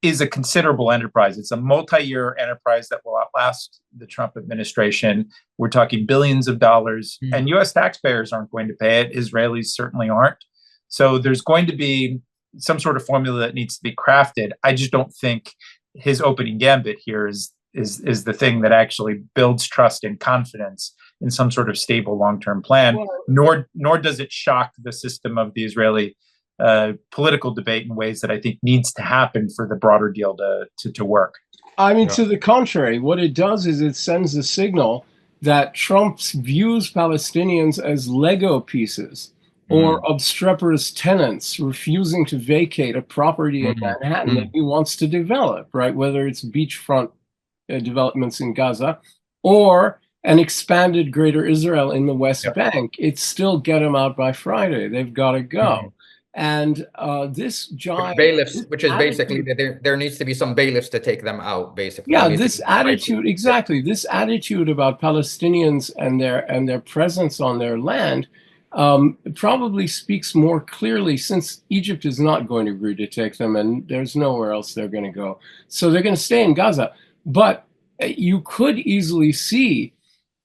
is a considerable enterprise. It's a multi-year enterprise that will outlast the Trump administration. We're talking billions of dollars, and U.S. taxpayers aren't going to pay it. Israelis certainly aren't. So there's going to be some sort of formula that needs to be crafted. I just don't think his opening gambit here is the thing that actually builds trust and confidence in some sort of stable long-term plan, nor does it shock the system of the Israeli political debate in ways that I think needs to happen for the broader deal to work.
I mean, to the contrary, what it does is it sends a signal that Trump views Palestinians as Lego pieces or obstreperous tenants refusing to vacate a property in Manhattan that he wants to develop, right? Whether it's beachfront developments in Gaza or an expanded Greater Israel in the West Bank, it's still get them out by Friday. They've got to go. And this giant
bailiffs, which is basically there needs to be some bailiffs to take them out, basically.
Yeah, this attitude, exactly. This attitude about Palestinians and their presence on their land probably speaks more clearly, since Egypt is not going to agree to take them and there's nowhere else they're going to go. So they're going to stay in Gaza. But you could easily see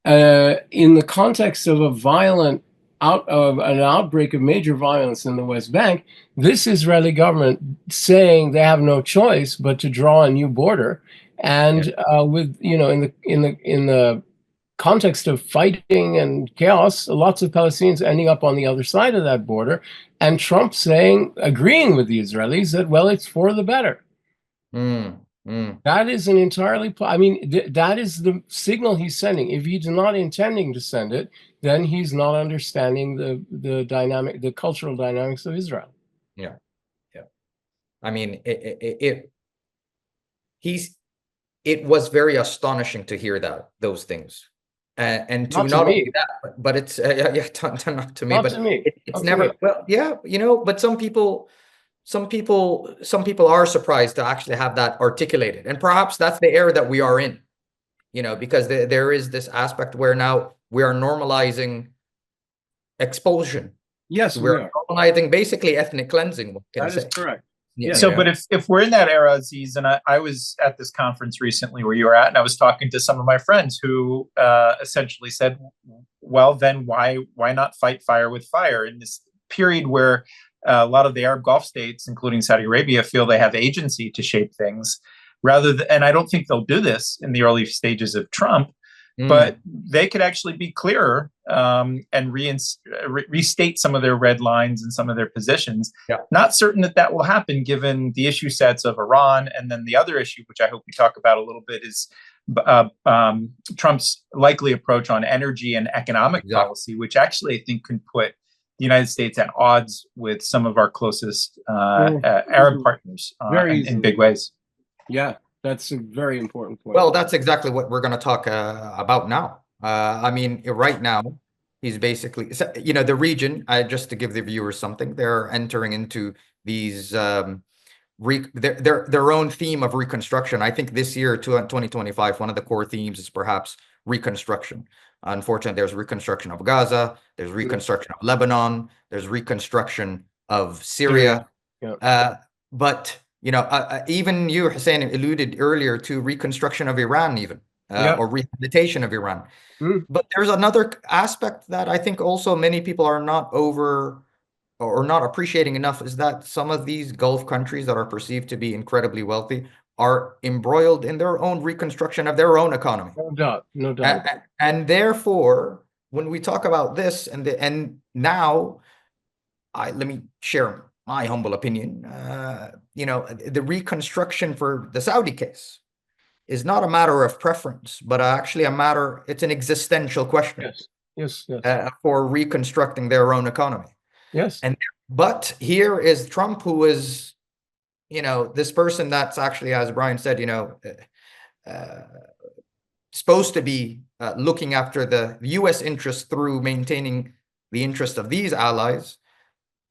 in the context of an outbreak of major violence in the West Bank, this Israeli government saying they have no choice but to draw a new border, and with in the context of fighting and chaos, lots of Palestinians ending up on the other side of that border, and Trump agreeing with the Israelis that, well, it's for the better. That is an entirely, that is the signal he's sending. If he's not intending to send it, then he's not understanding the cultural dynamics of Israel.
Yeah. I mean, it was very astonishing to hear those things. And to not only that, but it's not to me,
not
but
to me.
It's never, well, yeah, but some people are surprised to actually have that articulated, and perhaps that's the era that we are in, because there is this aspect where now we are normalizing expulsion.
Yes,
we're normalizing basically ethnic cleansing.
That is correct.
Yeah. So, but if we're in that era, Aziz, and I was at this conference recently where you were at, and I was talking to some of my friends who essentially said, well, then why not fight fire with fire in this period where a lot of the Arab Gulf states, including Saudi Arabia, feel they have agency to shape things, and I don't think they'll do this in the early stages of Trump, but they could actually be clearer and restate some of their red lines and some of their positions. Not certain that will happen given the issue sets of Iran. And then the other issue, which I hope we talk about a little bit, is Trump's likely approach on energy and economic policy, which actually I think can put the United States at odds with some of our closest Arab partners in big ways.
Yeah. That's a very important point.
Well, that's exactly what we're going to talk about now. I mean, right now, he's basically, the region, just to give the viewers something, they're entering into these, their own theme of reconstruction. I think this year, 2025, one of the core themes is perhaps reconstruction. Unfortunately, there's reconstruction of Gaza, there's reconstruction of Lebanon, there's reconstruction of Syria. But even you, Hussein, alluded earlier to reconstruction of Iran, even. or rehabilitation of Iran.
Mm.
But there's another aspect that I think also many people are not over or not appreciating enough, is that some of these Gulf countries that are perceived to be incredibly wealthy are embroiled in their own reconstruction of their own economy.
No doubt, no doubt.
And therefore, when we talk about this, and now, let me share my humble opinion. The reconstruction for the Saudi case is not a matter of preference, but actually it's an existential question.
Yes.
For reconstructing their own economy.
Yes.
But here is Trump, who is, this person that's actually, as Brian said, supposed to be looking after the U.S. interest through maintaining the interest of these allies,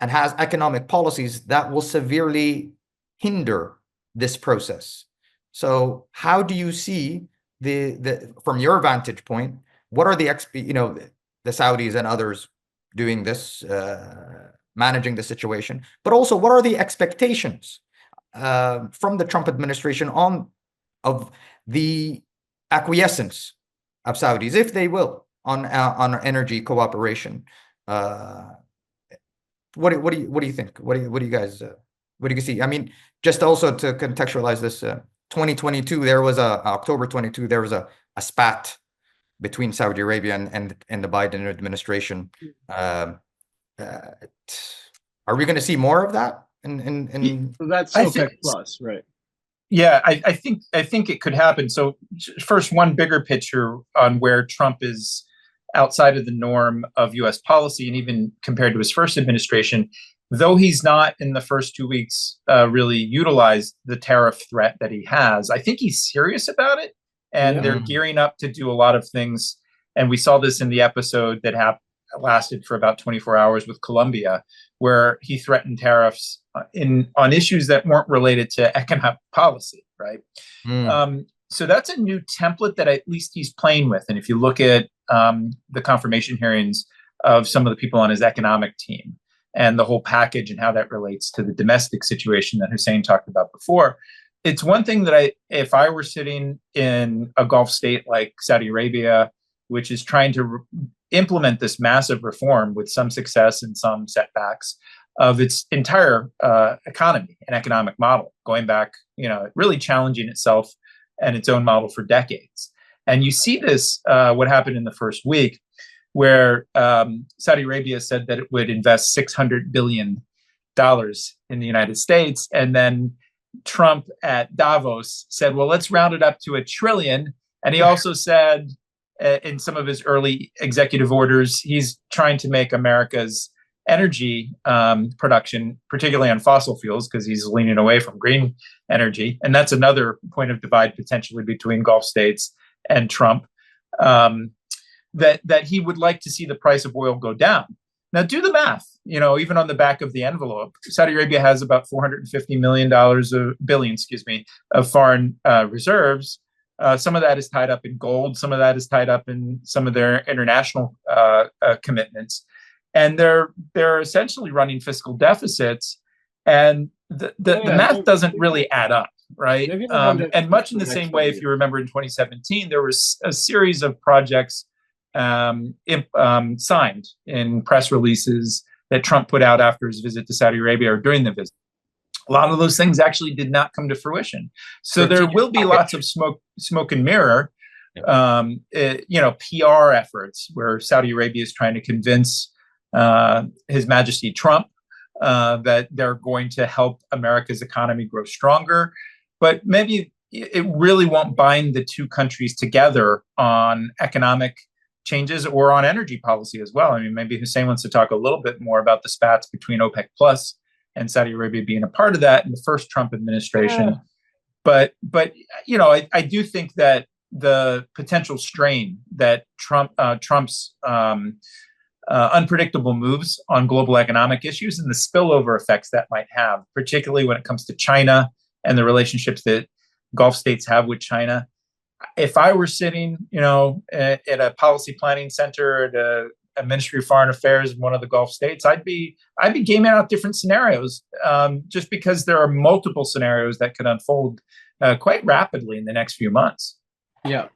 and has economic policies that will severely hinder this process. So how do you see from your vantage point, what are the Saudis and others doing this, managing the situation, but also what are the expectations from the Trump administration of the acquiescence of Saudis, if they will, on energy cooperation? What do you think? What do you guys see? I mean, just also to contextualize this, 2022, there was October 22, there was a spat between Saudi Arabia and the Biden administration. Are we going to see more of that?
So that's OPEC plus, right?
Yeah, I think it could happen. So first, one bigger picture on where Trump is outside of the norm of U.S. policy, and even compared to his first administration, though he's not in the first 2 weeks really utilized the tariff threat that he has, I think he's serious about it, and they're gearing up to do a lot of things. And we saw this in the episode that lasted for about 24 hours with Colombia, where he threatened tariffs on issues that weren't related to economic policy, right? So that's a new template that at least he's playing with. And if you look at the confirmation hearings of some of the people on his economic team and the whole package and how that relates to the domestic situation that Hussein talked about before, it's one thing that if I were sitting in a Gulf state like Saudi Arabia, which is trying to implement this massive reform with some success and some setbacks of its entire economy and economic model, going back, really challenging itself and its own model for decades. And you see this, what happened in the first week, where Saudi Arabia said that it would invest $600 billion in the United States. And then Trump at Davos said, well, let's round it up to $1 trillion. And he also said in some of his early executive orders, he's trying to make America's energy production, particularly on fossil fuels, because he's leaning away from green energy. And that's another point of divide potentially between Gulf states and Trump, that he would like to see the price of oil go down. Now, do the math. Even on the back of the envelope, Saudi Arabia has about $450 billion of foreign reserves. Some of that is tied up in gold. Some of that is tied up in some of their international commitments, and they're essentially running fiscal deficits. And the math doesn't really add up, right? And much in the same way, if you remember in 2017, there was a series of projects signed in press releases that Trump put out after his visit to Saudi Arabia or during the visit. A lot of those things actually did not come to fruition. So there will be lots of smoke and mirror, PR efforts where Saudi Arabia is trying to convince His Majesty Trump that they're going to help America's economy grow stronger. But maybe it really won't bind the two countries together on economic changes or on energy policy as well. I mean, maybe Hussein wants to talk a little bit more about the spats between OPEC Plus and Saudi Arabia being a part of that in the first Trump administration. But I do think that the potential strain that Trump's unpredictable moves on global economic issues and the spillover effects that might have, particularly when it comes to China and the relationships that Gulf states have with China. If I were sitting, at a policy planning center at a Ministry of Foreign Affairs in one of the Gulf states, I'd be gaming out different scenarios, just because there are multiple scenarios that could unfold quite rapidly in the next few months.
Yeah.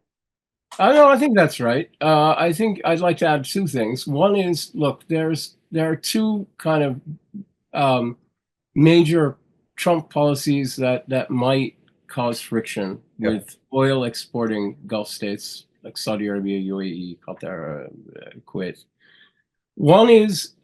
No, I think that's right. I think I'd like to add two things. One is, look, there are two kind of major Trump policies that might cause friction
Yeah.
with oil exporting Gulf states like Saudi Arabia, UAE, Qatar, Kuwait. One is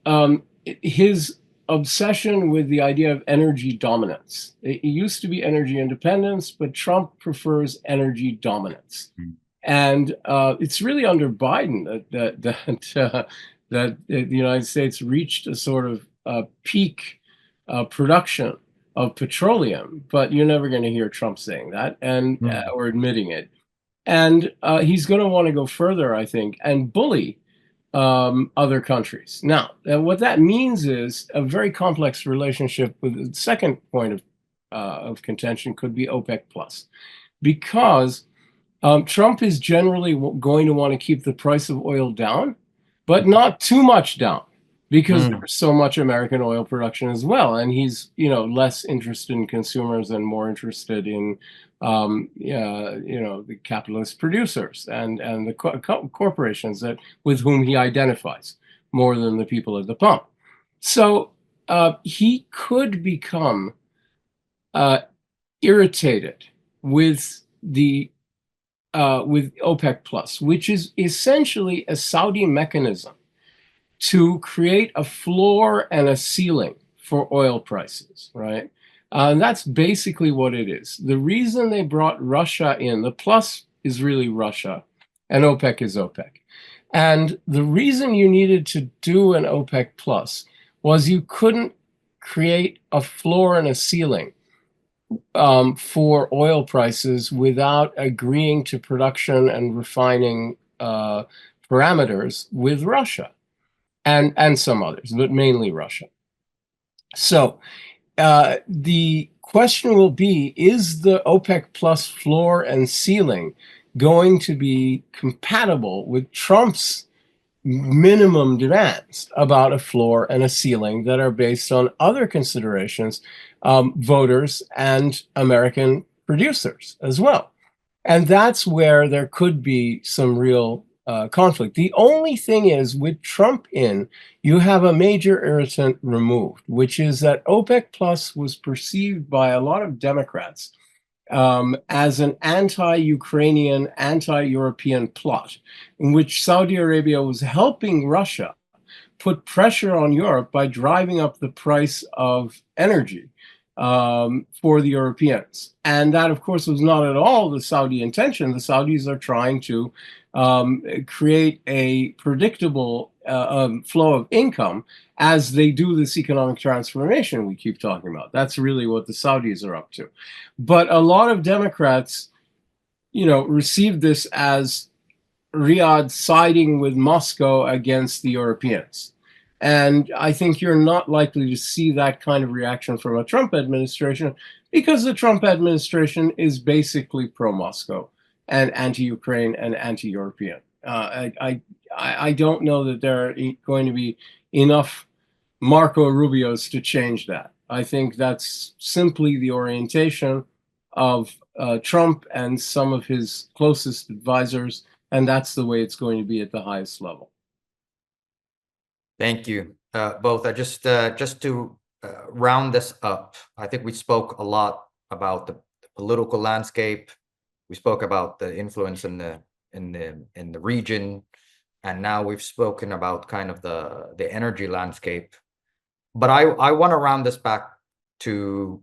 his obsession with the idea of energy dominance. It used to be energy independence, but Trump prefers energy dominance.
Mm.
And it's really under Biden that the United States reached a sort of peak production of petroleum, but you're never going to hear Trump saying that and
Mm.
or admitting it. And he's going to want to go further, I think, and bully other countries. Now, what that means is a very complex relationship with the second point of contention could be OPEC plus, because Trump is generally going to want to keep the price of oil down, but not too much down, because
Mm.
there's so much American oil production as well, and he's less interested in consumers and more interested in the capitalist producers and the corporations that with whom he identifies more than the people at the pump. So he could become irritated with the with OPEC plus, which is essentially a Saudi mechanism to create a floor and a ceiling for oil prices, right? And that's basically what it is. The reason they brought Russia in, the plus is really Russia, and OPEC is OPEC. And the reason you needed to do an OPEC plus was you couldn't create a floor and a ceiling for oil prices without agreeing to production and refining parameters with Russia and some others, but mainly Russia. So the question will be, is the OPEC plus floor and ceiling going to be compatible with Trump's minimum demands about a floor and a ceiling that are based on other considerations, voters and American producers as well? And that's where there could be some real conflict. The only thing is, with Trump in, you have a major irritant removed, which is that OPEC Plus was perceived by a lot of Democrats as an anti-Ukrainian, anti-European plot, in which Saudi Arabia was helping Russia put pressure on Europe by driving up the price of energy for the Europeans. And that, of course, was not at all the Saudi intention. The Saudis are trying to create a predictable flow of income as they do this economic transformation we keep talking about. That's really what the Saudis are up to. But a lot of Democrats, received this as Riyadh siding with Moscow against the Europeans. And I think you're not likely to see that kind of reaction from a Trump administration, because the Trump administration is basically pro-Moscow and anti-Ukraine and anti-European. I don't know that there are going to be enough Marco Rubios to change that. I think that's simply the orientation of Trump and some of his closest advisors, and that's the way it's going to be at the highest level.
Thank you, both. I just to round this up, I think we spoke a lot about the political landscape. We spoke about the influence in the region, and now we've spoken about kind of the energy landscape. But I want to round this back to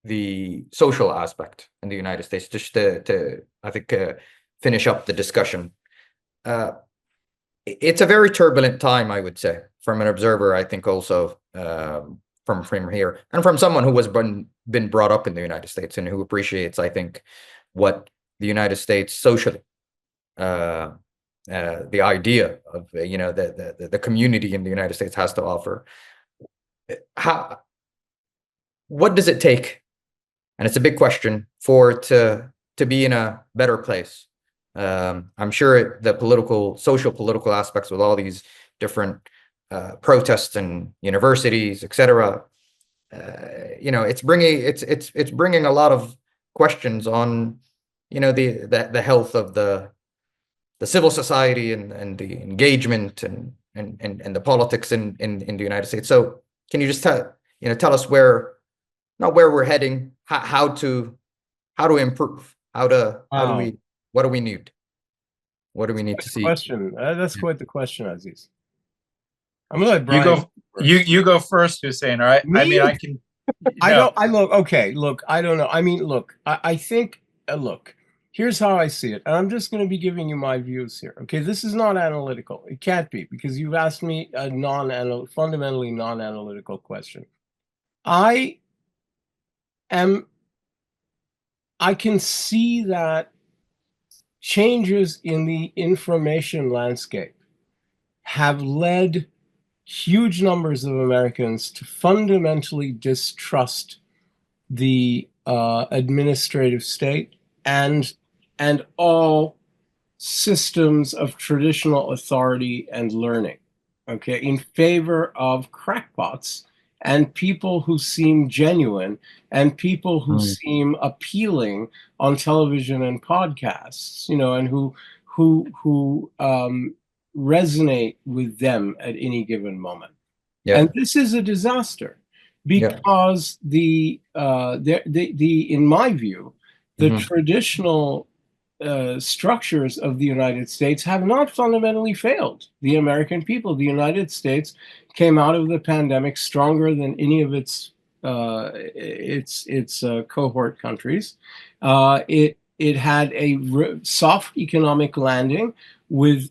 the social aspect in the United States, just to I think finish up the discussion. It's a very turbulent time, I would say, from an observer. I think also from here, and from someone who has been brought up in the United States and who appreciates, I think, what the United States socially, the idea of the community in the United States has to offer. What does it take? And it's a big question to be in a better place. I'm sure the social political aspects with all these different protests and universities, etc. It's bringing a lot of questions on, the health of the the civil society and the engagement and the politics in the United States. So can you just tell us where, not where we're heading, how to improve, how do
Wow.
we, what do we need? What do we need to see?
Question. That's
Yeah.
quite the question, Aziz. I'm gonna let
You
Brian
go.
first.
You go first, Hussein. All right. I
Me?
mean, I can.
I
No.
don't. I look. Okay. Look. I don't know. I mean, look. I think. Look. Here's how I see it, and I'm just going to be giving you my views here. Okay. This is not analytical. It can't be because you've asked me a fundamentally non-analytical question. I am. I can see that changes in the information landscape have led huge numbers of Americans to fundamentally distrust the administrative state and all systems of traditional authority and learning, okay, in favor of crackpots and people who seem genuine and people who seem appealing on television and podcasts, and who resonate with them at any given moment.
Yeah.
And this is a disaster because in my view, the traditional structures of the United States have not fundamentally failed the American people. The United States came out of the pandemic stronger than any of its cohort countries. It had a soft economic landing with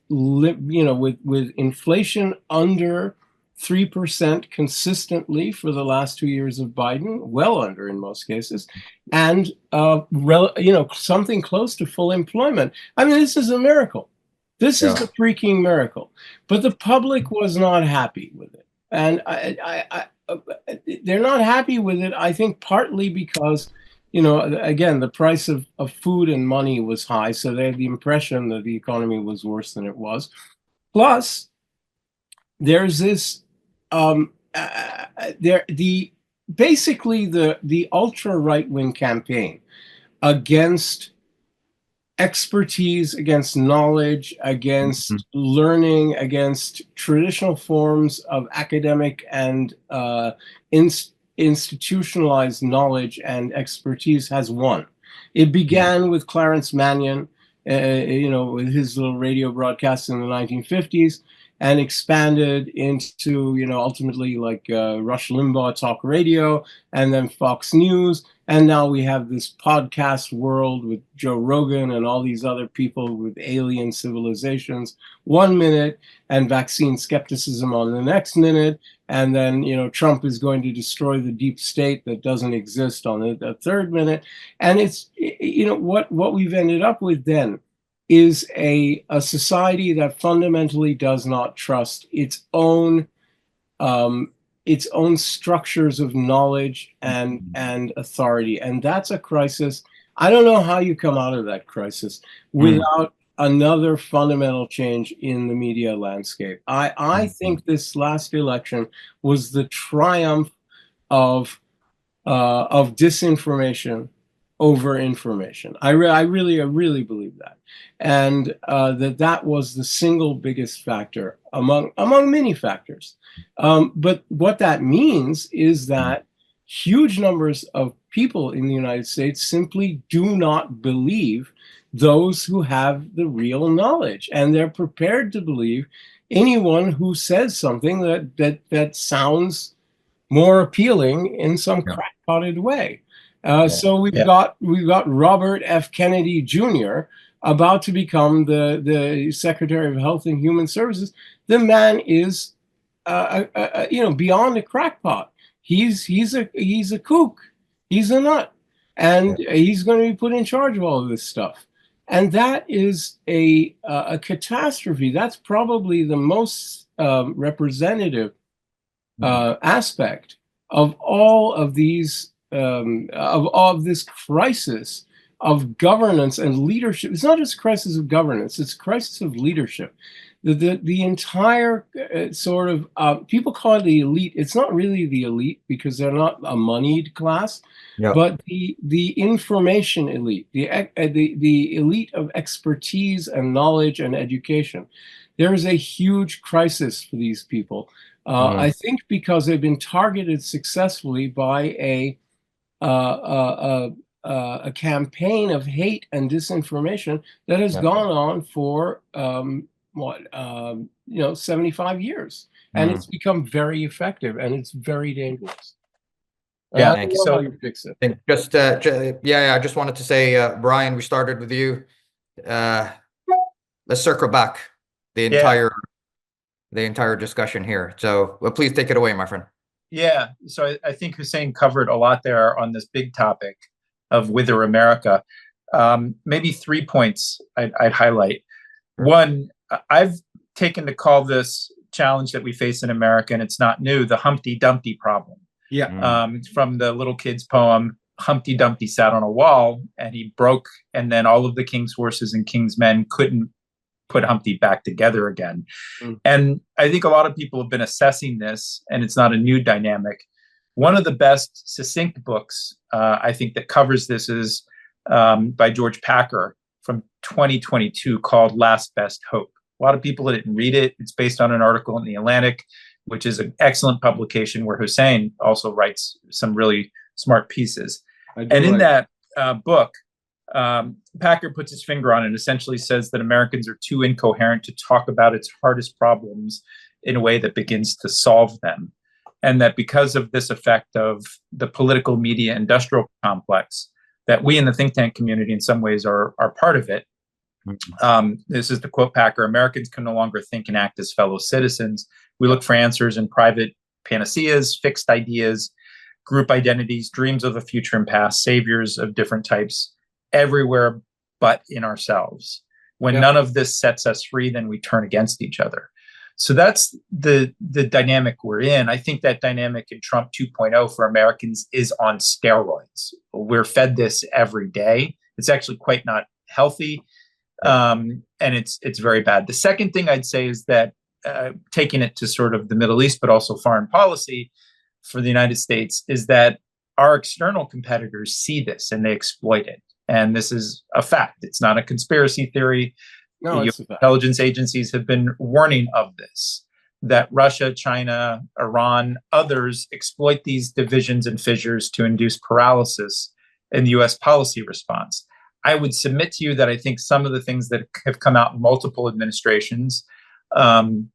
inflation under 3% consistently for the last 2 years of Biden, well under in most cases, and something close to full employment. I mean, this is a miracle. This is a freaking miracle. But the public was not happy with it, and they're not happy with it. I think partly because, again, the price of food and money was high, so they had the impression that the economy was worse than it was. Plus, there's this basically the ultra right wing campaign against expertise, against knowledge, against learning, against traditional forms of academic and institutionalized knowledge and expertise has won. It began with Clarence Mannion, with his little radio broadcasts in the 1950s, and expanded into, ultimately like Rush Limbaugh talk radio, and then Fox News. And now we have this podcast world with Joe Rogan and all these other people with alien civilizations 1 minute, and vaccine skepticism on the next minute. And then, Trump is going to destroy the deep state that doesn't exist on the third minute. And it's, what we've ended up with then is a society that fundamentally does not trust its own structures of knowledge and authority. And that's a crisis. I don't know how you come out of that crisis without another fundamental change in the media landscape. I think this last election was the triumph of disinformation over information. I really believe that, and that was the single biggest factor among many factors. But what that means is that huge numbers of people in the United States simply do not believe those who have the real knowledge, and they're prepared to believe anyone who says something that sounds more appealing in some crackpotted way. So we've got Robert F. Kennedy Jr. about to become the Secretary of Health and Human Services. The man is, beyond a crackpot. He's a kook. He's a nut, and he's going to be put in charge of all of this stuff. And that is a catastrophe. That's probably the most representative aspect of all of these of this crisis of governance and leadership. It's not just a crisis of governance, it's a crisis of leadership. The entire sort of people call it the elite. It's not really the elite because they're not a moneyed class,
Yeah.
but the information elite, the elite of expertise and knowledge and education. There is a huge crisis for these people. I think because they've been targeted successfully by a campaign of hate and disinformation that has gone on for 75 years, and it's become very effective and it's very dangerous.
Yeah,
I don't know how you fix it.
And just yeah, I just wanted to say, Brian, we started with you. Let's circle back the entire discussion here. So please take it away, my friend.
Yeah, so I think Hussein covered a lot there on this big topic of Wither America. Maybe 3 points I'd highlight. One, I've taken to call this challenge that we face in America, and it's not new, the Humpty Dumpty problem.
Yeah.
From the little kid's poem, Humpty Dumpty sat on a wall and he broke, and then all of the king's horses and king's men couldn't put Humpty back together again. And I think a lot of people have been assessing this, and it's not a new dynamic. One of the best succinct books, I think, that covers this is by George Packer from 2022 called Last Best Hope. A lot of people didn't read it. It's based on an article in The Atlantic, which is an excellent publication where Hussein also writes some really smart pieces. And in that book, Packer puts his finger on it and essentially says that Americans are too incoherent to talk about its hardest problems in a way that begins to solve them. And that because of this effect of the political media industrial complex, that we in the think tank community in some ways are part of it. This is the quote Packer: Americans can no longer think and act as fellow citizens. We look for answers in private panaceas, fixed ideas, group identities, dreams of the future and past, saviors of different types, everywhere but in ourselves. When none of this sets us free, then we turn against each other. So that's the dynamic we're in. I think that dynamic in Trump 2.0 for Americans is on steroids. We're fed this every day. It's actually quite not healthy, and it's very bad. The second thing I'd say is that taking it to sort of the Middle East, but also foreign policy for the United States, is that our external competitors see this and they exploit it. And this is a fact. It's not a conspiracy theory.
No,
the intelligence agencies have been warning of this, that Russia, China, Iran, others exploit these divisions and fissures to induce paralysis in the US policy response. I would submit to you that I think some of the things that have come out in multiple administrations, and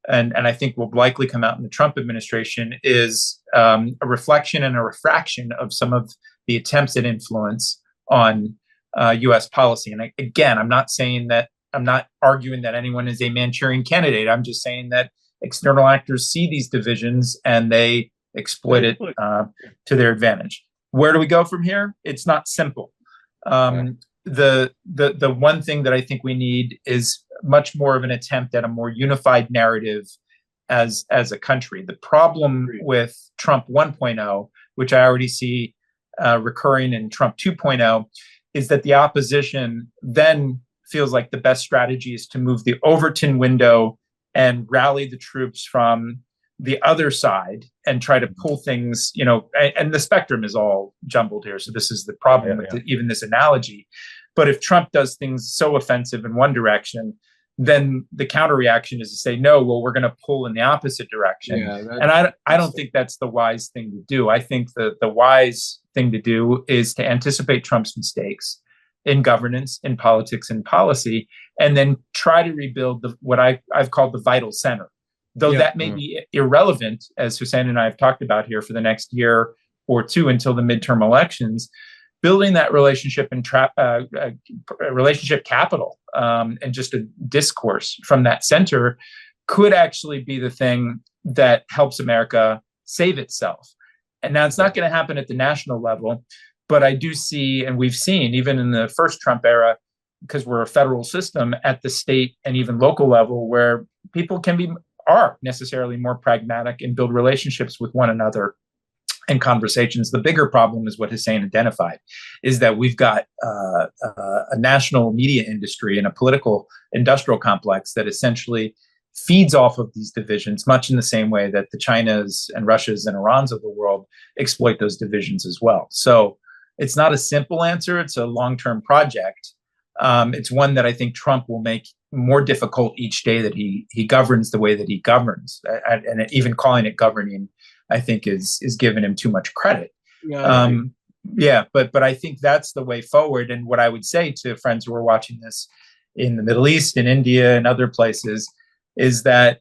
I think will likely come out in the Trump administration, is a reflection and a refraction of some of the attempts at influence on US policy. And again, I'm not arguing that anyone is a Manchurian candidate. I'm just saying that external actors see these divisions and they exploit it to their advantage. Where do we go from here? It's not simple. The one thing that I think we need is much more of an attempt at a more unified narrative as a country. The problem with Trump 1.0, which I already see recurring in Trump 2.0, is that the opposition then feels like the best strategy is to move the Overton window and rally the troops from the other side and try to pull things, and the spectrum is all jumbled here. So this is the problem with even this analogy. But if Trump does things so offensive in one direction, then the counter reaction is to say, no, well, we're going to pull in the opposite direction. And I don't think that's the wise thing to do. I think the wise thing to do is to anticipate Trump's mistakes in governance, in politics, and policy, and then try to rebuild what I've called the vital center. Though that may be irrelevant, as Hussein and I have talked about here, for the next year or two until the midterm elections, building that relationship and relationship capital and just a discourse from that center could actually be the thing that helps America save itself. And now it's not going to happen at the national level, but I do see, and we've seen even in the first Trump era, because we're a federal system, at the state and even local level, where people are necessarily more pragmatic and build relationships with one another and conversations. The bigger problem is what Hussein identified, is that we've got a national media industry and a political industrial complex that essentially feeds off of these divisions, much in the same way that the Chinas and Russias and Irans of the world exploit those divisions as well. So it's not a simple answer. It's a long-term project. It's one that I think Trump will make more difficult each day that he governs the way that he governs. And even calling it governing, I think, is giving him too much credit. But I think that's the way forward. And what I would say to friends who are watching this in the Middle East, in India, and other places, is that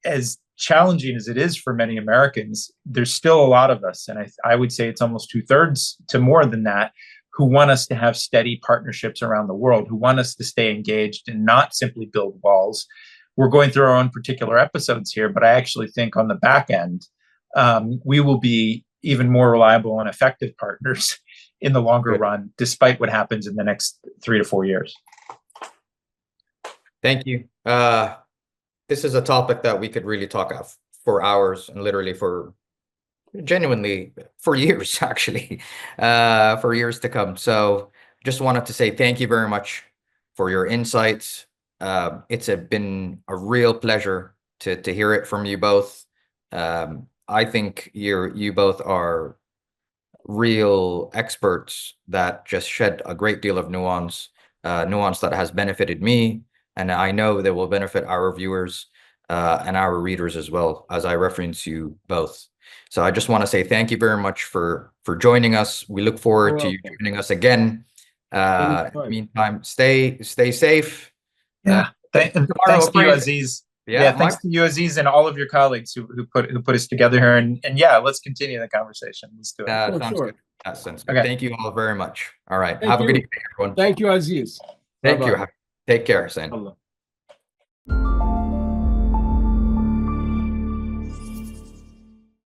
as challenging as it is for many Americans, there's still a lot of us, and I would say it's almost 2/3 to more than that, who want us to have steady partnerships around the world, who want us to stay engaged and not simply build walls. We're going through our own particular episodes here, but I actually think on the back end, we will be even more reliable and effective partners in the longer run, despite what happens in the next 3 to 4 years.
Thank you. This is a topic that we could really talk of for hours and literally genuinely for years, actually, for years to come. So just wanted to say thank you very much for your insights. It's been a real pleasure to hear it from you both. I think you both are real experts that just shed a great deal of nuance that has benefited me, and I know that will benefit our viewers and our readers as well, as I reference you both. So I just want to say thank you very much for joining us. We look forward to you joining us again. In the meantime, stay safe.
Yeah. Thanks to you, Aziz. Thanks to you, Aziz, and all of your colleagues who put us together here. And yeah, let's continue the conversation. Let's do it.
Sounds good. That sounds good. Okay. Thank you all very much. All right. Have a good evening, everyone.
Thank you, Aziz.
Thank you. Take care, Hussein.